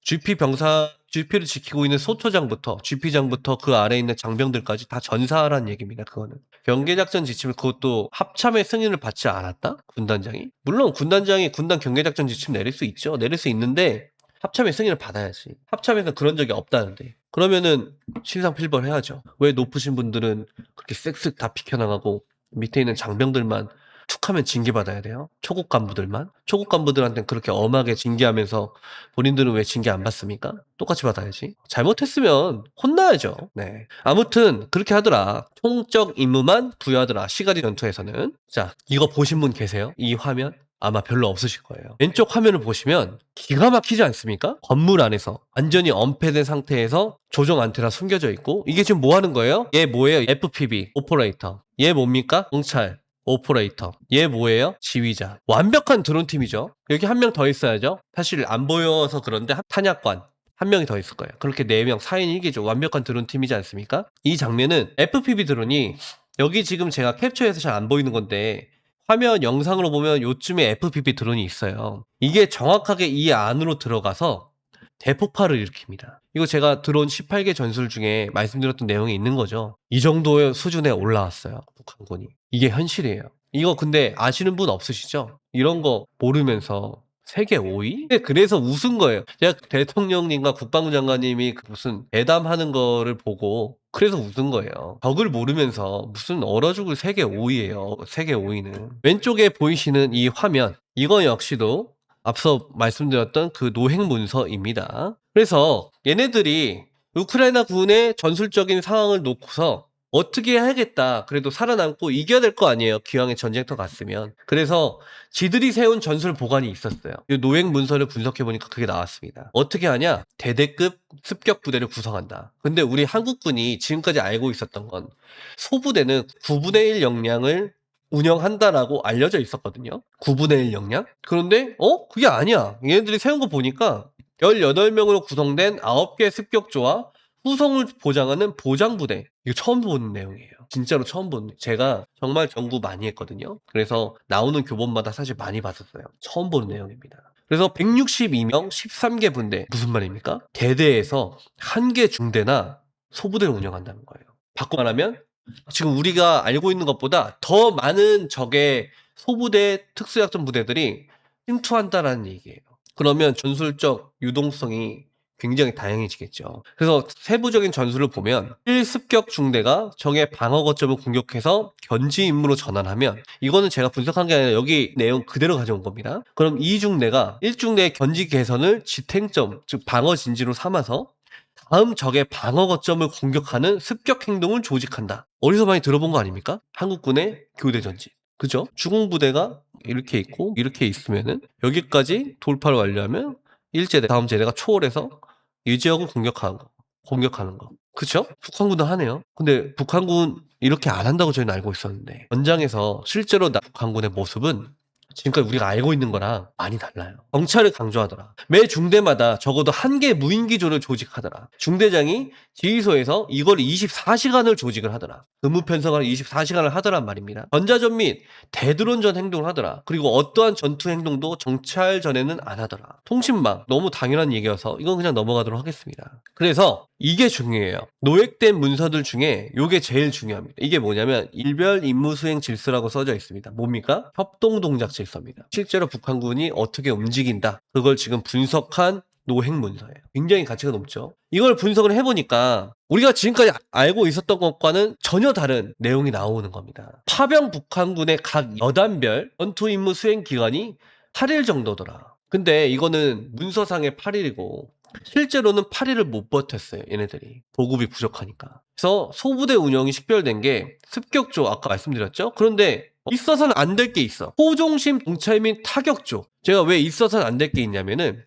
GP를 지키고 있는 소토장부터 GP장부터 그 아래에 있는 장병들까지 다 전사하라는 얘기입니다. 그거는. 경계작전 지침을 그것도 합참의 승인을 받지 않았다? 군단장이? 물론 군단장이 군단 경계작전 지침 내릴 수 있죠. 내릴 수 있는데 합참의 승인을 받아야지. 합참에서 그런 적이 없다는데. 그러면은 신상필벌 해야죠. 왜 높으신 분들은 그렇게 쓱쓱 다 비켜나가고 밑에 있는 장병들만 툭하면 징계받아야 돼요? 초급 간부들만? 초급 간부들한테는 그렇게 엄하게 징계하면서 본인들은 왜 징계 안 받습니까? 똑같이 받아야지. 잘못했으면 혼나야죠. 네. 아무튼 그렇게 하더라. 통적 임무만 부여하더라. 시가리 전투에서는. 자, 이거 보신 분 계세요? 이 화면? 아마 별로 없으실 거예요. 왼쪽 화면을 보시면 기가 막히지 않습니까? 건물 안에서 완전히 엄폐된 상태에서 조종 안테나 숨겨져 있고, 이게 지금 뭐 하는 거예요? 얘 뭐예요? FPV 오퍼레이터. 얘 뭡니까? 경찰 오퍼레이터. 얘 뭐예요? 지휘자. 완벽한 드론팀이죠. 여기 한 명 더 있어야죠. 사실 안 보여서 그런데 탄약관 한 명이 더 있을 거예요. 그렇게 4명 4인 1개죠. 완벽한 드론팀이지 않습니까? 이 장면은 FPV 드론이 여기 지금 제가 캡처해서 잘 안 보이는 건데 화면 영상으로 보면 요쯤에 FPV 드론이 있어요. 이게 정확하게 이 안으로 들어가서 대폭발을 일으킵니다. 이거 제가 드론 18개 전술 중에 말씀드렸던 내용이 있는 거죠. 이 정도의 수준에 올라왔어요. 북한군이. 이게 현실이에요. 이거 근데 아시는 분 없으시죠? 이런 거 모르면서 세계 5위? 그래서 웃은 거예요. 제가 대통령님과 국방부 장관님이 무슨 대담하는 거를 보고 그래서 웃은 거예요. 적을 모르면서 무슨 얼어 죽을 세계 5위예요. 세계 5위는. 왼쪽에 보이시는 이 화면, 이거 역시도 앞서 말씀드렸던 그 노획 문서입니다. 그래서 얘네들이 우크라이나 군의 전술적인 상황을 놓고서 어떻게 해야겠다. 그래도 살아남고 이겨야 될 거 아니에요. 기왕에 전쟁터 갔으면. 그래서 지들이 세운 전술 보관이 있었어요. 이 노획 문서를 분석해보니까 그게 나왔습니다. 어떻게 하냐? 대대급 습격 부대를 구성한다. 근데 우리 한국군이 지금까지 알고 있었던 건 소부대는 9분의 1 역량을 운영한다라고 알려져 있었거든요. 9분의 1 역량? 그런데 그게 아니야. 얘네들이 세운 거 보니까 18명으로 구성된 9개 습격조와 후송을 보장하는 보장부대. 이거 처음 보는 내용이에요. 진짜로 처음 보는. 제가 정말 연구 많이 했거든요. 그래서 나오는 교본마다 사실 많이 봤었어요. 처음 보는 내용입니다. 그래서 162명 13개 분대. 무슨 말입니까? 대대에서 1개 중대나 소부대를 운영한다는 거예요. 바꿔 말하면 지금 우리가 알고 있는 것보다 더 많은 적의 소부대 특수작전 부대들이 침투한다라는 얘기예요. 그러면 전술적 유동성이 굉장히 다양해지겠죠. 그래서 세부적인 전술을 보면 1습격 중대가 적의 방어 거점을 공격해서 견지 임무로 전환하면, 이거는 제가 분석한 게 아니라 여기 내용 그대로 가져온 겁니다. 그럼 2중대가 1중대의 견지 개선을 지탱점, 즉 방어 진지로 삼아서 다음 적의 방어 거점을 공격하는 습격 행동을 조직한다. 어디서 많이 들어본 거 아닙니까? 한국군의 교대 전진. 그죠? 주공부대가 이렇게 있고 이렇게 있으면은 여기까지 돌파를 완료하면 1제대, 다음 제대가 초월해서 이 지역을 공격하는 거. 그쵸? 북한군도 하네요. 근데 북한군 이렇게 안 한다고 저희는 알고 있었는데 전장에서 실제로 북한군의 모습은 지금까지 우리가 알고 있는 거랑 많이 달라요. 정찰을 강조하더라. 매 중대마다 적어도 1개 무인기조를 조직하더라. 중대장이 지휘소에서 이걸 24시간을 조직을 하더라. 근무 편성을 24시간을 하더란 말입니다. 전자전 및 대드론전 행동을 하더라. 그리고 어떠한 전투 행동도 정찰 전에는 안 하더라. 통신망, 너무 당연한 얘기여서 이건 그냥 넘어가도록 하겠습니다. 그래서 이게 중요해요. 노획된 문서들 중에 이게 제일 중요합니다. 이게 뭐냐면 일별 임무 수행 질서라고 써져 있습니다. 뭡니까? 협동 동작 질서입니다. 실제로 북한군이 어떻게 움직인다, 그걸 지금 분석한 노획 문서예요. 굉장히 가치가 높죠. 이걸 분석을 해보니까 우리가 지금까지 알고 있었던 것과는 전혀 다른 내용이 나오는 겁니다. 파병 북한군의 각 여단별 전투 임무 수행 기간이 8일 정도더라. 근데 이거는 문서상의 8일이고 실제로는 8일을 못 버텼어요. 얘네들이 보급이 부족하니까. 그래서 소부대 운영이 식별된 게 습격조, 아까 말씀드렸죠. 그런데 있어서는 안 될 게 있어. 포종심 동찰 및 타격조. 제가 왜 있어서는 안 될 게 있냐면은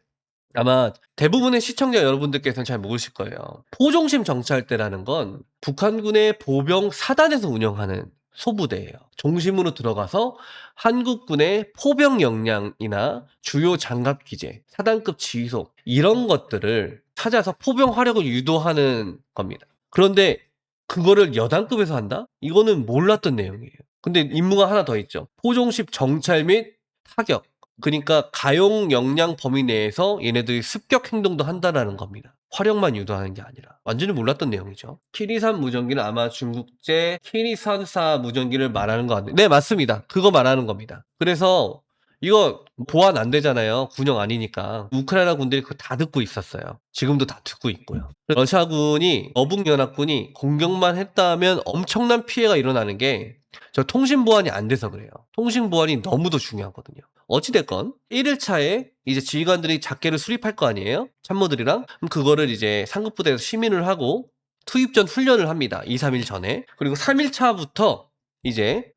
아마 대부분의 시청자 여러분들께서는 잘 모르실 거예요. 포종심 정찰대라는 건 북한군의 보병 사단에서 운영하는 소부대예요. 중심으로 들어가서 한국군의 포병 역량이나 주요 장갑 기제, 사단급 지휘소 이런 것들을 찾아서 포병 화력을 유도하는 겁니다. 그런데 그거를 여단급에서 한다? 이거는 몰랐던 내용이에요. 근데 임무가 하나 더 있죠. 포종식 정찰 및 타격. 그러니까 가용 역량 범위 내에서 얘네들이 습격 행동도 한다라는 겁니다. 화력만 유도하는 게 아니라. 완전히 몰랐던 내용이죠. 키리산 무전기는 아마 중국제 키리산사 무전기를 말하는 거 같네요. 네, 맞습니다. 그거 말하는 겁니다. 그래서 이거 보안 안 되잖아요. 군용 아니니까. 우크라이나 군들이 그거 다 듣고 있었어요. 지금도 다 듣고 있고요. 러시아군이, 어북연합군이 공격만 했다면 엄청난 피해가 일어나는 게 저 통신 보안이 안 돼서 그래요. 통신 보안이 너무도 중요하거든요. 어찌됐건 1일차에 이제 지휘관들이 작계를 수립할 거 아니에요? 참모들이랑. 그럼 그거를 이제 상급부대에서 심의를 하고 투입 전 훈련을 합니다. 2, 3일 전에. 그리고 3일차부터 이제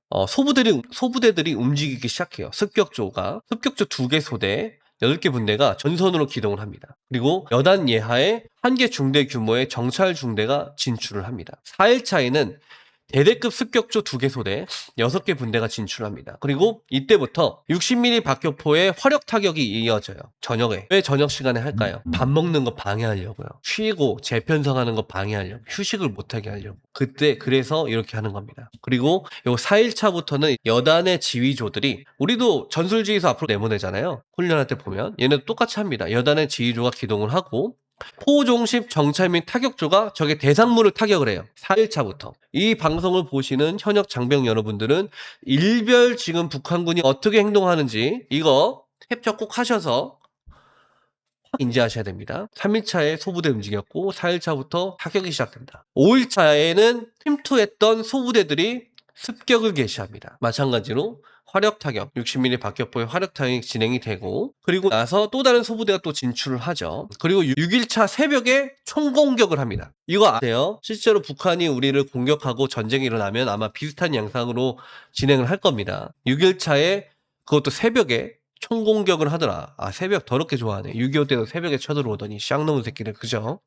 소부대들이 움직이기 시작해요. 습격조 2개 소대 8개 분대가 전선으로 기동을 합니다. 그리고 여단 예하에 1개 중대 규모의 정찰 중대가 진출을 합니다. 4일차에는 대대급 습격조 2개 소대, 6개 분대가 진출합니다. 그리고 이때부터 60mm 박격포의 화력 타격이 이어져요. 저녁에. 왜 저녁 시간에 할까요? 밥 먹는 거 방해하려고요. 쉬고 재편성하는 거 방해하려고. 휴식을 못하게 하려고. 그래서 이렇게 하는 겁니다. 그리고 요 4일차부터는 여단의 지휘조들이, 우리도 전술지휘소 앞으로 내보내잖아요. 훈련할 때 보면. 얘네도 똑같이 합니다. 여단의 지휘조가 기동을 하고 포종십 정찰 및 타격조가 적의 대상물을 타격을 해요. 4일차부터. 이 방송을 보시는 현역 장병 여러분들은 일별 지금 북한군이 어떻게 행동하는지 이거 캡처 꼭 하셔서 인지하셔야 됩니다. 3일차에 소부대 움직였고 4일차부터 타격이 시작됩니다. 5일차에는 침투했던 소부대들이 습격을 개시합니다. 마찬가지로 화력 타격, 60mm 박격포의 화력 타격이 진행이 되고, 그리고 나서 또 다른 소부대가 또 진출을 하죠. 그리고 6일차 새벽에 총공격을 합니다. 이거 아세요? 실제로 북한이 우리를 공격하고 전쟁이 일어나면 아마 비슷한 양상으로 진행을 할 겁니다. 6일차에 그것도 새벽에 총공격을 하더라. 새벽 더럽게 좋아하네. 6.25 때도 새벽에 쳐들어오더니 쌍놈의 새끼들, 그죠?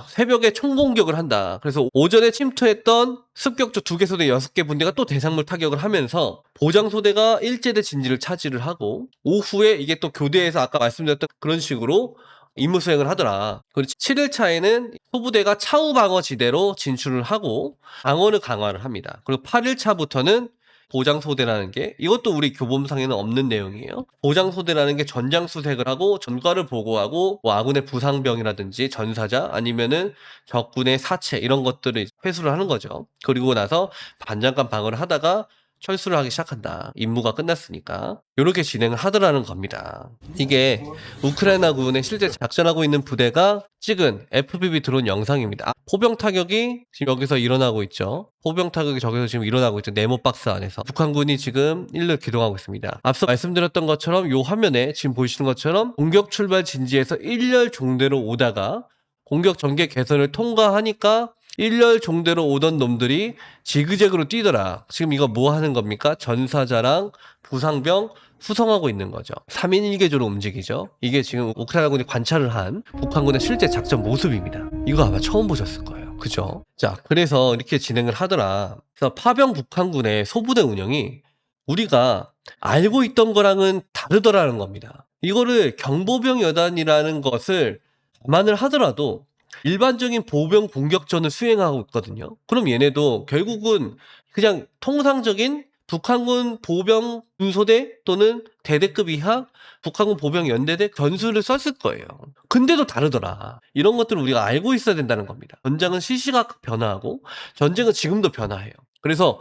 새벽에 총공격을 한다. 그래서 오전에 침투했던 습격조 2개 소대 6개 분대가 또 대상물 타격을 하면서 보장소대가 일제대 진지를 차지를 하고, 오후에 이게 또 교대에서 아까 말씀드렸던 그런 식으로 임무 수행을 하더라. 그리고 7일차에는 소부대가 차후 방어 지대로 진출을 하고 방어를 강화를 합니다. 그리고 8일차부터는 보장소대라는 게, 이것도 우리 교범상에는 없는 내용이에요. 보장소대라는 게 전장수색을 하고 전과를 보고하고 뭐 아군의 부상병이라든지 전사자 아니면은 적군의 사체 이런 것들을 회수를 하는 거죠. 그리고 나서 반장간 방어를 하다가 철수를 하기 시작한다. 임무가 끝났으니까. 이렇게 진행을 하더라는 겁니다. 이게 우크라이나군의 실제 작전하고 있는 부대가 찍은 FPV 드론 영상입니다. 포병 타격이 지금 여기서 일어나고 있죠. 포병 타격이 저기서 지금 일어나고 있죠. 네모 박스 안에서. 북한군이 지금 일로 기동하고 있습니다. 앞서 말씀드렸던 것처럼 요 화면에 지금 보시는 것처럼 공격 출발 진지에서 1열 종대로 오다가 공격 전개 개선을 통과하니까 1열 종대로 오던 놈들이 지그재그로 뛰더라. 지금 이거 뭐 하는 겁니까? 전사자랑 부상병 후송하고 있는 거죠. 3인 1개조로 움직이죠. 이게 지금 우크라이나군이 관찰을 한 북한군의 실제 작전 모습입니다. 이거 아마 처음 보셨을 거예요. 그죠? 자, 그래서 이렇게 진행을 하더라. 그래서 파병 북한군의 소부대 운영이 우리가 알고 있던 거랑은 다르더라는 겁니다. 이거를 경보병 여단이라는 것을 감안을 하더라도 일반적인 보병 공격전을 수행하고 있거든요. 그럼 얘네도 결국은 그냥 통상적인 북한군 보병 군소대 또는 대대급 이하 북한군 보병 연대대 전술을 썼을 거예요. 근데도 다르더라. 이런 것들을 우리가 알고 있어야 된다는 겁니다. 전장은 시시각 변화하고 전쟁은 지금도 변화해요. 그래서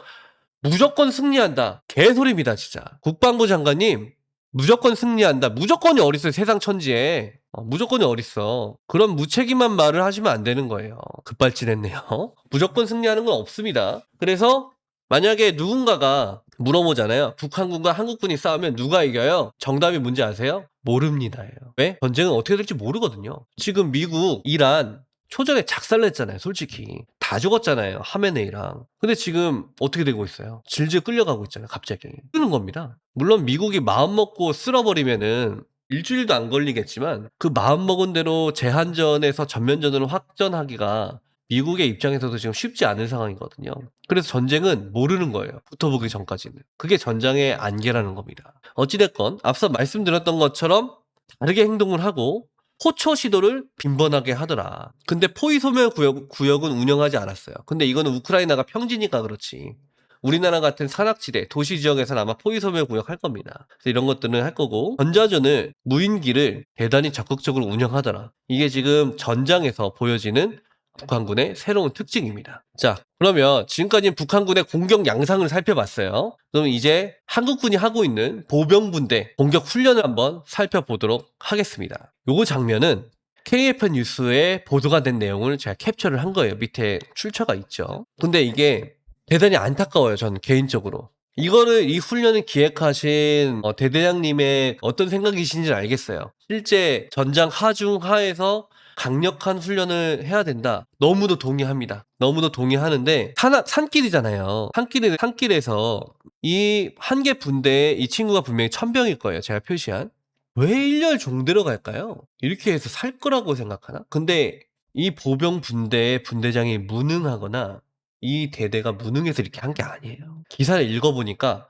무조건 승리한다. 개소리입니다, 진짜. 국방부 장관님, 무조건 승리한다. 무조건이 어딨어요, 세상 천지에. 무조건이 어딨어. 그런 무책임한 말을 하시면 안 되는 거예요. 급발진했네요. 무조건 승리하는 건 없습니다. 그래서 만약에 누군가가 물어보잖아요. 북한군과 한국군이 싸우면 누가 이겨요? 정답이 뭔지 아세요? 모릅니다예요. 왜? 전쟁은 어떻게 될지 모르거든요. 지금 미국, 이란 초전에 작살냈잖아요. 솔직히 다 죽었잖아요. 하메네이랑. 근데 지금 어떻게 되고 있어요? 질질 끌려가고 있잖아요. 갑자기 뜨는 겁니다. 물론 미국이 마음먹고 쓸어버리면은 일주일도 안 걸리겠지만 그 마음먹은 대로 제한전에서 전면전으로 확전하기가 미국의 입장에서도 지금 쉽지 않은 상황이거든요. 그래서 전쟁은 모르는 거예요. 붙어보기 전까지는. 그게 전장의 안개라는 겁니다. 어찌됐건 앞서 말씀드렸던 것처럼 다르게 행동을 하고 포초 시도를 빈번하게 하더라. 근데 포위소멸 구역은 운영하지 않았어요. 근데 이거는 우크라이나가 평지니까 그렇지. 우리나라 같은 산악지대, 도시 지역에서는 아마 포위소멸 구역 할 겁니다. 그래서 이런 것들은 할 거고, 전자전을, 무인기를 대단히 적극적으로 운영하더라. 이게 지금 전장에서 보여지는 북한군의 새로운 특징입니다. 자, 그러면 지금까지는 북한군의 공격 양상을 살펴봤어요. 그럼 이제 한국군이 하고 있는 보병분대 공격 훈련을 한번 살펴보도록 하겠습니다. 요거 장면은 KFN 뉴스에 보도가 된 내용을 제가 캡처를 한 거예요. 밑에 출처가 있죠. 근데 이게 대단히 안타까워요. 저는 개인적으로. 이 훈련을 기획하신 대대장님의 어떤 생각이신지 알겠어요. 실제 전장 하중하에서 강력한 훈련을 해야 된다. 너무도 동의합니다. 너무도 동의하는데 산길이잖아요. 산길에서 이 한 개 분대에 이 친구가 분명히 천병일 거예요. 제가 표시한. 왜 1열 종대로 갈까요? 이렇게 해서 살 거라고 생각하나? 근데 이 보병 분대의 분대장이 무능하거나 이 대대가 무능해서 이렇게 한 게 아니에요. 기사를 읽어보니까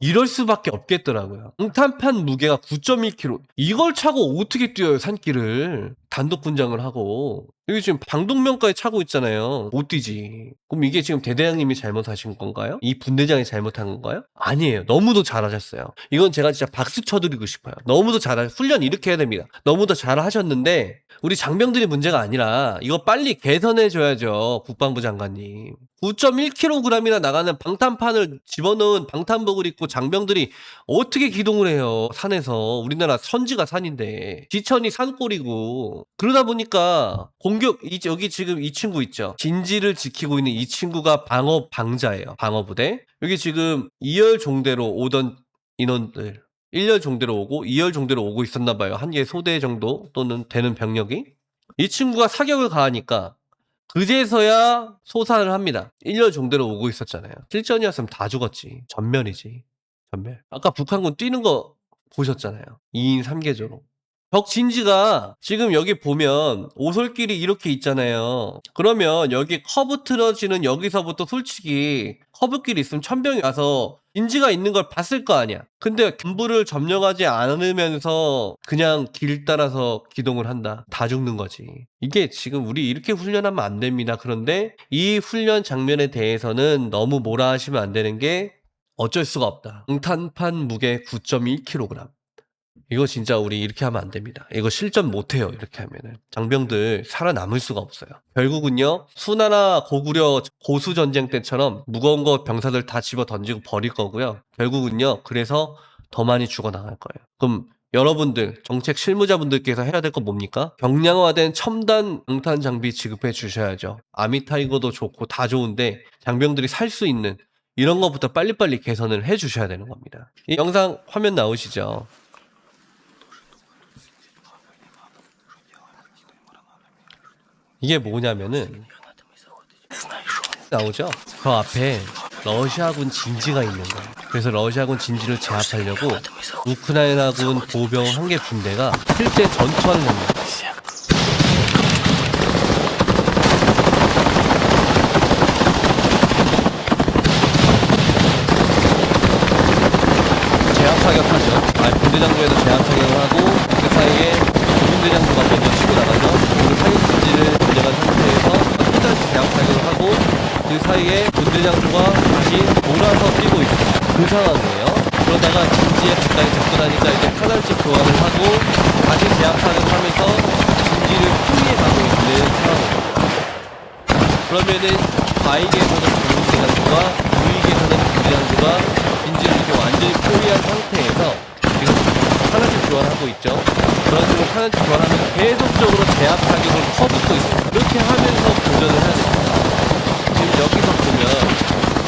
이럴 수밖에 없겠더라고요. 방탄판 무게가 9.1kg. 이걸 차고 어떻게 뛰어요, 산길을. 단독 분장을 하고. 여기 지금 방독면까지 차고 있잖아요. 못 뛰지. 그럼 이게 지금 대대장님이 잘못하신 건가요? 이 분대장이 잘못한 건가요? 아니에요. 너무도 잘하셨어요. 이건 제가 진짜 박수 쳐드리고 싶어요. 너무도 훈련 이렇게 해야 됩니다. 너무도 잘하셨는데 우리 장병들이 문제가 아니라 이거 빨리 개선해줘야죠. 국방부 장관님. 9.1kg이나 나가는 방탄판을 집어넣은 방탄복을 입고 장병들이 어떻게 기동을 해요? 산에서. 우리나라 선지가 산인데 지천이 산골이고. 그러다 보니까 여기 지금 이 친구 있죠. 진지를 지키고 있는 이 친구가 방어방자예요. 방어부대. 여기 지금 2열 종대로 오던 인원들 1열 종대로 오고 2열 종대로 오고 있었나 봐요. 한 개 소대 정도 또는 되는 병력이. 이 친구가 사격을 가하니까 그제서야 소산을 합니다. 1열 종대로 오고 있었잖아요. 실전이었으면 다 죽었지. 전멸이지. 전멸. 아까 북한군 뛰는 거 보셨잖아요. 2인 3개조로. 적 진지가 지금 여기 보면 오솔길이 이렇게 있잖아요. 그러면 여기 커브 틀어지는 여기서부터 솔직히 커브길이 있으면 천병이 와서 진지가 있는 걸 봤을 거 아니야. 근데 견부를 점령하지 않으면서 그냥 길 따라서 기동을 한다. 다 죽는 거지. 이게 지금 우리 이렇게 훈련하면 안 됩니다. 그런데 이 훈련 장면에 대해서는 너무 뭐라 하시면 안 되는 게 어쩔 수가 없다. 방탄판 무게 9.1kg. 이거 진짜 우리 이렇게 하면 안 됩니다. 이거 실전 못해요. 이렇게 하면은 장병들 살아남을 수가 없어요. 결국은요, 수나나 고구려 고수전쟁 때처럼 무거운 거 병사들 다 집어 던지고 버릴 거고요. 결국은요, 그래서 더 많이 죽어나갈 거예요. 그럼 여러분들, 정책 실무자분들께서 해야 될 건 뭡니까? 경량화된 첨단 방탄 장비 지급해 주셔야죠. 아미타이거도 좋고 다 좋은데 장병들이 살 수 있는 이런 것부터 빨리빨리 개선을 해 주셔야 되는 겁니다. 이 영상 화면 나오시죠? 이게 뭐냐면은 나오죠? 그 앞에 러시아군 진지가 있는 거예요. 그래서 러시아군 진지를 제압하려고 우크라이나군 보병 한 개 분대가 실제 전투하는 겁니다. 제압 사격하죠. 분대장부에도 제압 사격을 하고 그 사이에 분대장부가 먼저 치고 나가죠. 그 사이 진지를 진정한 상태에서 또다시 제압 사격을 하고 그 사이에 분대장부가 다시 돌아서 뛰고 있습니다. 그 상황이에요. 그러다가 진지에 가까이 접근하니까 이제 하나씩 교환을 하고 다시 제압 사격을 하면서 진지를 피해가고 있는 상황입니다. 그러면은 좌익에서는 분대장부가 우익에서는 분대장부가 진지를 이렇게 완전히 포위한 상태에서 지금 하나씩 교환하고 있죠. 그런 식으로 하나씩 교환하면서 계속적으로 제압 사격을 퍼붓고 있어요. 그렇게 하면서 교전을 해야 됩니다. 지금 여기서 보면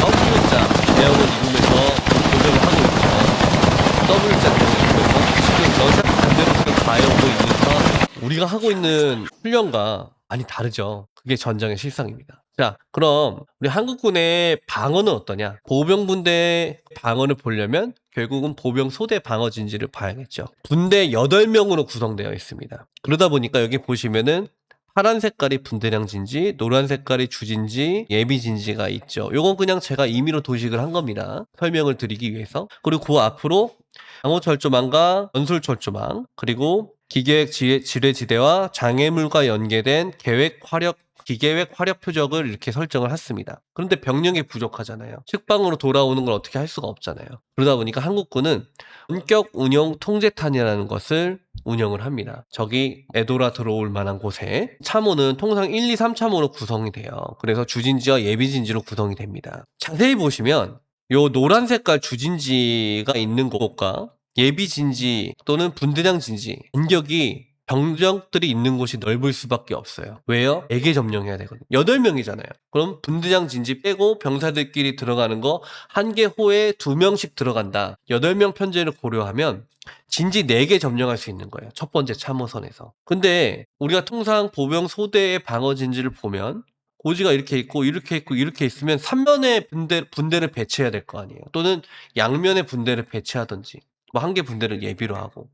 W자 대역을 이루면서 교전을 하고 있죠. W자 대역을 이루면서 지금 러시아 반대로 지금 가해오고 있는 상황. 우리가 하고 있는 훈련과 많이 다르죠. 그게 전장의 실상입니다. 자, 그럼 우리 한국군의 방어는 어떠냐? 보병분대 방어를 보려면 결국은 보병 소대 방어 진지를 봐야겠죠. 분대 8명으로 구성되어 있습니다. 그러다 보니까 여기 보시면은 파란 색깔이 분대장 진지, 노란 색깔이 주진지, 예비 진지가 있죠. 요건 그냥 제가 임의로 도식을 한 겁니다. 설명을 드리기 위해서. 그리고 그 앞으로 방호철조망과 전술철조망, 그리고 기계획 지뢰지대와 장애물과 연계된 기계획 화력 표적을 이렇게 설정을 했습니다. 그런데 병력이 부족하잖아요. 식방으로 돌아오는 걸 어떻게 할 수가 없잖아요. 그러다 보니까 한국군은 원격 운용 통제탄이라는 것을 운영을 합니다. 적이 에도라 들어올 만한 곳에 참호는 통상 1, 2, 3참호로 구성이 돼요. 그래서 주진지와 예비진지로 구성이 됩니다. 자세히 보시면 요 노란 색깔 주진지가 있는 곳과 예비진지 또는 분대장 진지 간격이 병력들이 있는 곳이 넓을 수밖에 없어요. 왜요? 4개 점령해야 되거든요. 8명이잖아요. 그럼 분대장 진지 빼고 병사들끼리 들어가는 거 한 개 호에 2명씩 들어간다. 8명 편제를 고려하면 진지 4개 점령할 수 있는 거예요. 첫 번째 참호선에서. 근데 우리가 통상 보병 소대의 방어 진지를 보면 고지가 이렇게 있고 이렇게 있고 이렇게 있으면 3면에 분대를 배치해야 될 거 아니에요. 또는 양면에 분대를 배치하든지 뭐 한 개 분대를 예비로 하고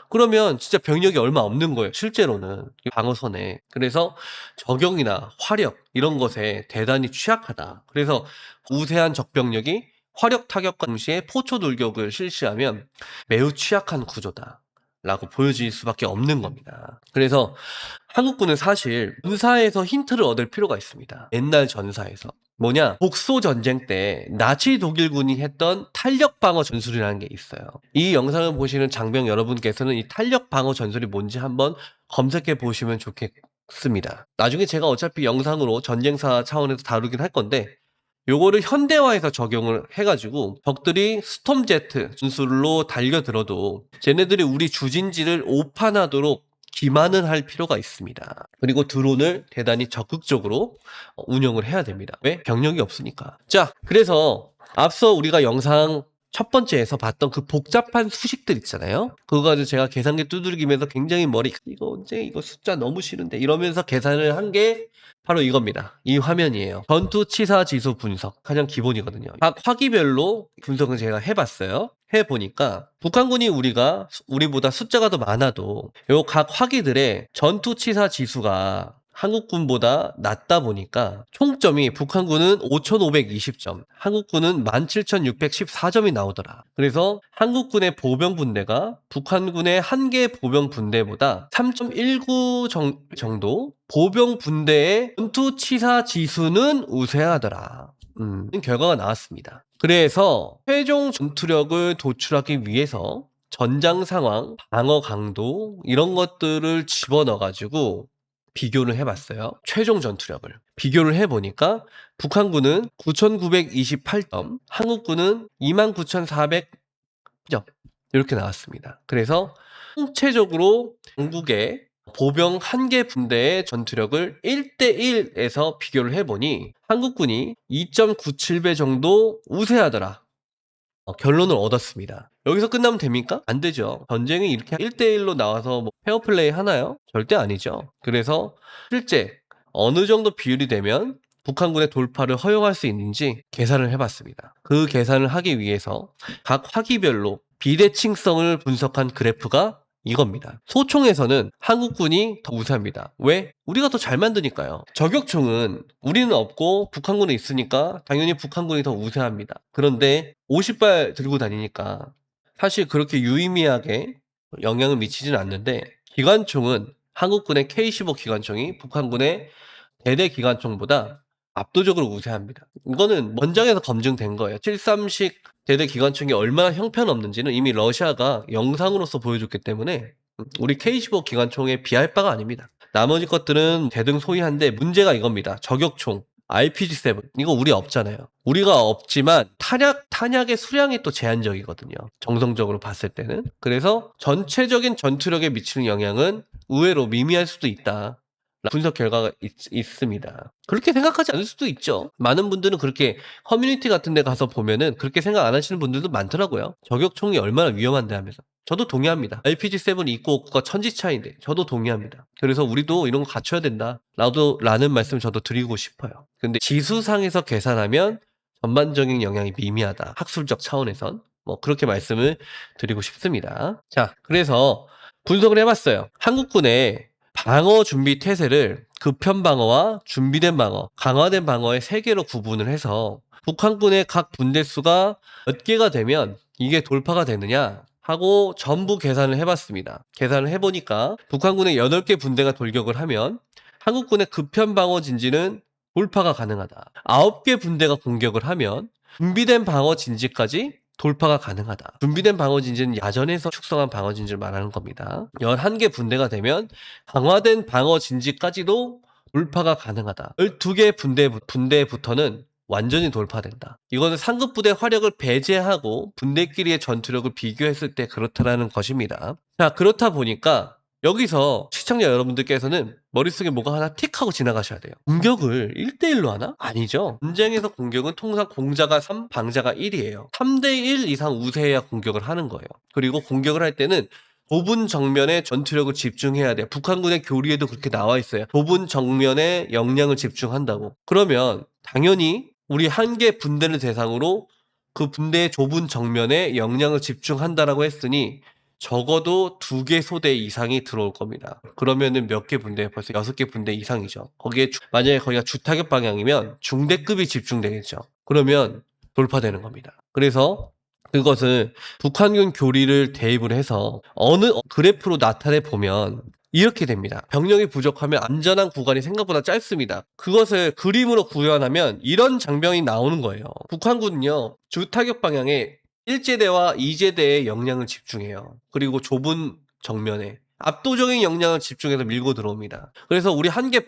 그러면 진짜 병력이 얼마 없는 거예요. 실제로는 방어선에. 그래서 저격이나 화력 이런 것에 대단히 취약하다. 그래서 우세한 적병력이 화력 타격과 동시에 포초 돌격을 실시하면 매우 취약한 구조다라고 보여질 수밖에 없는 겁니다. 그래서 한국군은 사실 전사에서 힌트를 얻을 필요가 있습니다. 옛날 전사에서. 뭐냐? 복소 전쟁 때 나치 독일군이 했던 탄력 방어 전술이라는 게 있어요. 이 영상을 보시는 장병 여러분께서는 이 탄력 방어 전술이 뭔지 한번 검색해 보시면 좋겠습니다. 나중에 제가 어차피 영상으로 전쟁사 차원에서 다루긴 할 건데 요거를 현대화해서 적용을 해가지고 적들이 스톰제트 전술로 달려들어도 쟤네들이 우리 주진지를 오판하도록 기만을 할 필요가 있습니다. 그리고 드론을 대단히 적극적으로 운영을 해야 됩니다. 왜? 병력이 없으니까. 자, 그래서 앞서 우리가 영상 첫 번째에서 봤던 그 복잡한 수식들 있잖아요. 그거 가지고 제가 계산기 두들기면서 굉장히 이거 언제 이거 숫자 너무 싫은데 이러면서 계산을 한 게 바로 이겁니다. 이 화면이에요. 전투 치사 지수 분석. 가장 기본이거든요. 각 화기별로 분석을 제가 해봤어요. 해보니까 북한군이 우리보다 숫자가 더 많아도 요 각 화기들의 전투 치사 지수가 한국군보다 낮다 보니까 총점이 북한군은 5,520점, 한국군은 17,614점이 나오더라. 그래서 한국군의 보병 분대가 북한군의 한 개 보병 분대보다 3.19 정도 보병 분대의 전투 치사 지수는 우세하더라. 결과가 나왔습니다. 그래서 최종 전투력을 도출하기 위해서 전장 상황, 방어 강도 이런 것들을 집어넣어가지고 비교를 해봤어요. 최종 전투력을 비교를 해보니까 북한군은 9,928점, 한국군은 29,400점 이렇게 나왔습니다. 그래서 총체적으로 한국의 보병 한 개 분대의 전투력을 1대1에서 비교를 해보니 한국군이 2.97배 정도 우세하더라. 결론을 얻었습니다. 여기서 끝나면 됩니까? 안 되죠. 전쟁이 이렇게 1대1로 나와서 페어플레이 하나요? 절대 아니죠. 그래서 실제 어느 정도 비율이 되면 북한군의 돌파를 허용할 수 있는지 계산을 해봤습니다. 그 계산을 하기 위해서 각 화기별로 비대칭성을 분석한 그래프가 이겁니다. 소총에서는 한국군이 더 우세합니다. 왜? 우리가 더 잘 만드니까요. 저격총은 우리는 없고 북한군은 있으니까 당연히 북한군이 더 우세합니다. 그런데 50발 들고 다니니까 사실 그렇게 유의미하게 영향을 미치지는 않는데 기관총은 한국군의 K-15 기관총이 북한군의 대대 기관총보다 압도적으로 우세합니다. 이거는 원장에서 검증된 거예요. 7.3식 대대 기관총이 얼마나 형편없는지는 이미 러시아가 영상으로서 보여줬기 때문에 우리 K-15 기관총에 비할 바가 아닙니다. 나머지 것들은 대등소이한데 문제가 이겁니다. 저격총, RPG-7 이거 우리 없잖아요. 우리가 없지만 탄약의 수량이 또 제한적이거든요. 정성적으로 봤을 때는. 그래서 전체적인 전투력에 미치는 영향은 의외로 미미할 수도 있다. 분석 결과가 있습니다. 그렇게 생각하지 않을 수도 있죠. 많은 분들은 그렇게 커뮤니티 같은 데 가서 보면은 그렇게 생각 안 하시는 분들도 많더라고요. 저격총이 얼마나 위험한데 하면서. 저도 동의합니다. RPG-7 있고 없고가 천지 차이인데 저도 동의합니다. 그래서 우리도 이런 거 갖춰야 된다. 라는 말씀 저도 드리고 싶어요. 근데 지수상에서 계산하면 전반적인 영향이 미미하다. 학술적 차원에선. 그렇게 말씀을 드리고 싶습니다. 자, 그래서 분석을 해봤어요. 한국군의 방어 준비 태세를 급현 방어와 준비된 방어, 강화된 방어의 세 개로 구분을 해서 북한군의 각 분대 수가 몇 개가 되면 이게 돌파가 되느냐 하고 전부 계산을 해봤습니다. 계산을 해보니까 북한군의 8개 분대가 돌격을 하면 한국군의 급현 방어 진지는 돌파가 가능하다. 9개 분대가 공격을 하면 준비된 방어 진지까지 돌파가 가능하다. 준비된 방어진지는 야전에서 축성한 방어진지를 말하는 겁니다. 11개 분대가 되면 강화된 방어진지까지도 돌파가 가능하다. 12개 분대부터는 완전히 돌파된다. 이거는 상급 부대 화력을 배제하고 분대끼리의 전투력을 비교했을 때 그렇다라는 것입니다. 자, 그렇다 보니까 여기서 시청자 여러분들께서는 머릿속에 뭐가 하나 틱 하고 지나가셔야 돼요. 공격을 1대1로 하나? 아니죠. 전쟁에서 공격은 통상 공자가 3, 방자가 1이에요. 3대1 이상 우세해야 공격을 하는 거예요. 그리고 공격을 할 때는 좁은 정면에 전투력을 집중해야 돼요. 북한군의 교리에도 그렇게 나와 있어요. 좁은 정면에 역량을 집중한다고. 그러면 당연히 우리 한 개 분대를 대상으로 그 분대의 좁은 정면에 역량을 집중한다라고 했으니 적어도 2개 소대 이상이 들어올 겁니다. 그러면은 몇 개 분대? 벌써 6개 분대 이상이죠. 거기에 만약에 거기가 주타격 방향이면 중대급이 집중되겠죠. 그러면 돌파되는 겁니다. 그래서 그것을 북한군 교리를 대입을 해서 어느 그래프로 나타내 보면 이렇게 됩니다. 병력이 부족하면 안전한 구간이 생각보다 짧습니다. 그것을 그림으로 구현하면 이런 장면이 나오는 거예요. 북한군은요, 주타격 방향에 1제대와 2제대의 역량을 집중해요. 그리고 좁은 정면에 압도적인 역량을 집중해서 밀고 들어옵니다. 그래서 우리 한 개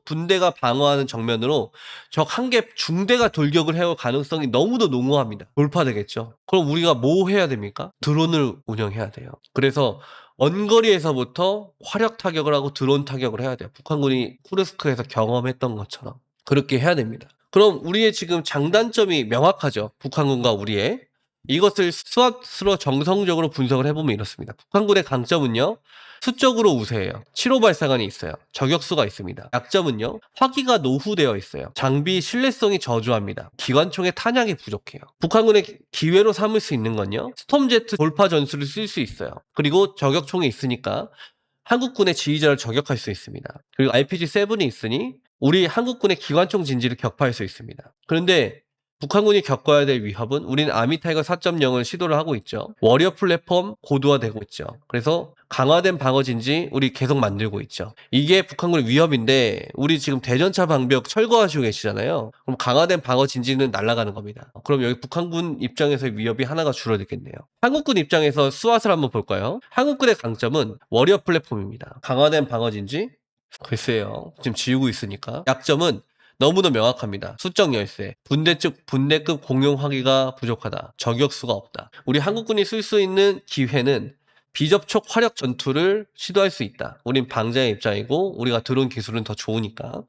분대가 방어하는 정면으로 적 한 개 중대가 돌격을 해올 가능성이 너무도 농후합니다. 돌파되겠죠. 그럼 우리가 뭐 해야 됩니까? 드론을 운영해야 돼요. 그래서 원거리에서부터 화력 타격을 하고 드론 타격을 해야 돼요. 북한군이 쿠르스크에서 경험했던 것처럼 그렇게 해야 됩니다. 그럼 우리의 지금 장단점이 명확하죠. 북한군과 우리의. 이것을 스왓으로 정성적으로 분석을 해보면 이렇습니다. 북한군의 강점은요, 수적으로 우세해요. 7호 발사관이 있어요. 저격수가 있습니다. 약점은요, 화기가 노후되어 있어요. 장비 신뢰성이 저조합니다. 기관총의 탄약이 부족해요. 북한군의 기회로 삼을 수 있는 건요, 스톰제트 돌파 전술을 쓸 수 있어요. 그리고 저격총이 있으니까 한국군의 지휘자를 저격할 수 있습니다. 그리고 RPG-7이 있으니 우리 한국군의 기관총 진지를 격파할 수 있습니다. 그런데 북한군이 겪어야 될 위협은 우리는 아미타이거 4.0을 시도를 하고 있죠. 워리어 플랫폼 고도화되고 있죠. 그래서 강화된 방어진지 우리 계속 만들고 있죠. 이게 북한군의 위협인데 우리 지금 대전차 방벽 철거하시고 계시잖아요. 그럼 강화된 방어진지는 날아가는 겁니다. 그럼 여기 북한군 입장에서의 위협이 하나가 줄어들겠네요. 한국군 입장에서 스왓을 한번 볼까요? 한국군의 강점은 워리어 플랫폼입니다. 강화된 방어진지? 글쎄요. 지금 지우고 있으니까. 약점은 너무나 명확합니다. 수적 열세, 분대급 공용 화기가 부족하다, 저격수가 없다. 우리 한국군이 쓸 수 있는 기회는 비접촉 화력 전투를 시도할 수 있다. 우린 방자의 입장이고 우리가 드론 기술은 더 좋으니까.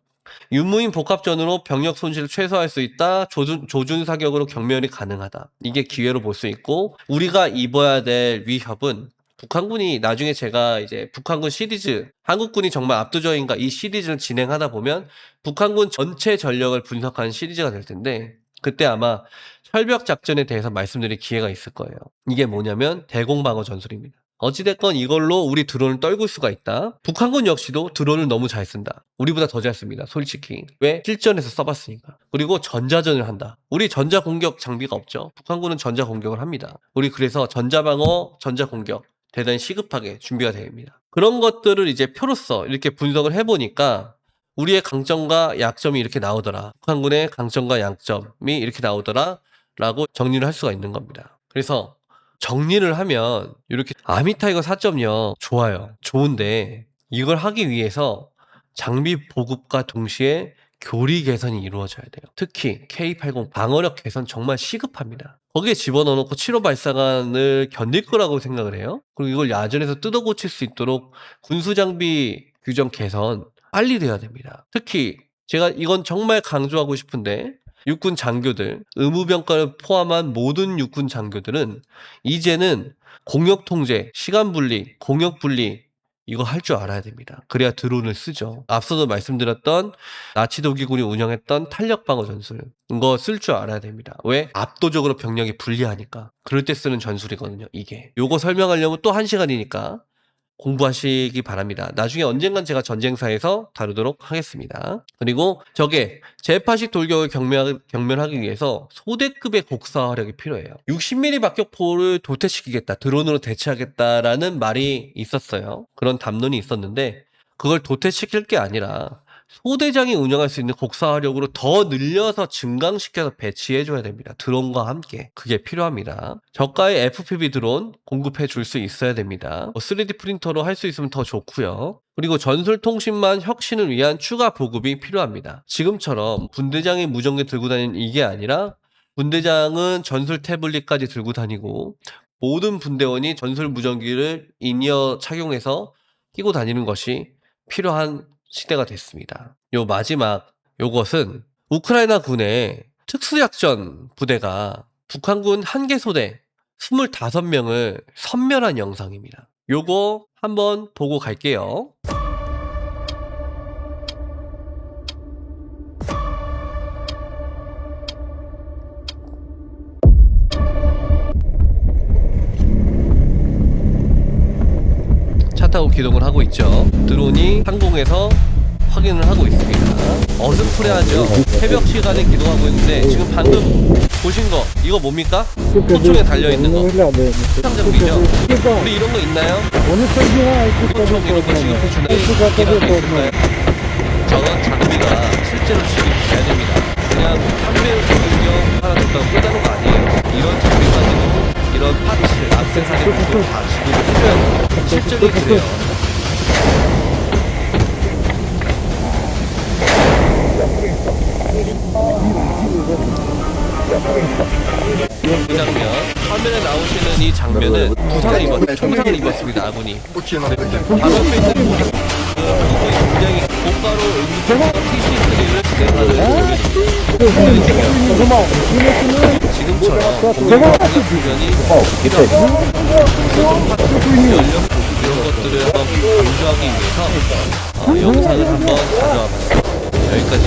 유무인 복합전으로 병력 손실을 최소화할 수 있다. 조준 사격으로 경멸이 가능하다. 이게 기회로 볼 수 있고, 우리가 입어야 될 위협은 북한군이 나중에 제가 이제 북한군 시리즈, 한국군이 정말 압도적인가 이 시리즈를 진행하다 보면 북한군 전체 전력을 분석하는 시리즈가 될 텐데, 그때 아마 철벽 작전에 대해서 말씀드릴 기회가 있을 거예요. 이게 뭐냐면 대공방어 전술입니다. 어찌됐건 이걸로 우리 드론을 떨굴 수가 있다. 북한군 역시도 드론을 너무 잘 쓴다. 우리보다 더 잘 씁니다. 솔직히. 왜? 실전에서 써봤으니까. 그리고 전자전을 한다. 우리 전자공격 장비가 없죠. 북한군은 전자공격을 합니다. 우리 그래서 전자방어, 전자공격 대단히 시급하게 준비가 됩니다. 그런 것들을 이제 표로서 이렇게 분석을 해보니까 우리의 강점과 약점이 이렇게 나오더라. 북한군의 강점과 약점이 이렇게 나오더라. 라고 정리를 할 수가 있는 겁니다. 그래서 정리를 하면 이렇게 아미타이거 4.0 좋아요. 좋은데 이걸 하기 위해서 장비 보급과 동시에 교리 개선이 이루어져야 돼요. 특히 K-80 방어력 개선 정말 시급합니다. 거기에 집어넣어놓고 7호 발사관을 견딜 거라고 생각을 해요. 그리고 이걸 야전에서 뜯어 고칠 수 있도록 군수장비 규정 개선 빨리 돼야 됩니다. 특히 제가 이건 정말 강조하고 싶은데 육군 장교들, 의무병과를 포함한 모든 육군 장교들은 이제는 공역 통제, 시간 분리, 공역 분리 이거 할 줄 알아야 됩니다. 그래야 드론을 쓰죠. 앞서도 말씀드렸던 나치 독일군이 운영했던 탄력 방어 전술 이거 쓸 줄 알아야 됩니다. 왜? 압도적으로 병력이 불리하니까. 그럴 때 쓰는 전술이거든요. 이게. 요거 설명하려면 또 1시간이니까 공부하시기 바랍니다. 나중에 언젠간 제가 전쟁사에서 다루도록 하겠습니다. 그리고 저게 제8식 돌격을 경멸하기 위해서 소대급의 곡사화력이 필요해요. 60mm 박격포를 도태시키겠다, 드론으로 대체하겠다라는 말이 있었어요. 그런 담론이 있었는데 그걸 도태시킬 게 아니라 소대장이 운영할 수 있는 곡사화력으로 더 늘려서 증강시켜서 배치해줘야 됩니다. 드론과 함께. 그게 필요합니다. 저가의 FPV 드론 공급해 줄 수 있어야 됩니다. 3D 프린터로 할 수 있으면 더 좋고요. 그리고 전술통신망 혁신을 위한 추가 보급이 필요합니다. 지금처럼 분대장이 무전기 들고 다니는 이게 아니라 분대장은 전술 태블릿까지 들고 다니고 모든 분대원이 전술 무전기를 인이어 착용해서 끼고 다니는 것이 필요한 시대가 됐습니다. 요 마지막 요것은 우크라이나 군의 특수약전 부대가 북한군 한 개 소대 25명을 섬멸한 영상입니다. 요거 한번 보고 갈게요. 타고 기동을 하고 있죠. 드론이 상공에서 확인을 하고 있습니다. 어슴푸레하죠. 새벽 시간에 기동하고 있는데 지금 방금 보신 거 이거 뭡니까? 소총에 달려있는 거 수상 장비죠. 우리 이런 거 있나요? 소총 이런 거 지급해주나요? 이런 거 있을까요? 저건 장비가 실제로 지급해야 됩니다. 그냥 3배율 공격 하나 줬다고 끝나는 거 아니에요. 이런 장비 가지고 이런 파츠, 액세서리 부분 다 지급해줘야 돼요. 실적이 그래요. 이 장면, 화면에 나오시는 이 장면은 부상을 입었, 총상을 입었습니다. 아군이. 바로 옆에 있는 모습, 굉장히 고가로 응급처치와 TC3를 진행하는 장면입니다. 지금처럼 공격하는 장면이 필요하고 연령 이런 것들을 한번 강조하기 위해서 영상을 한번 가져와 봤습니다. 여기까지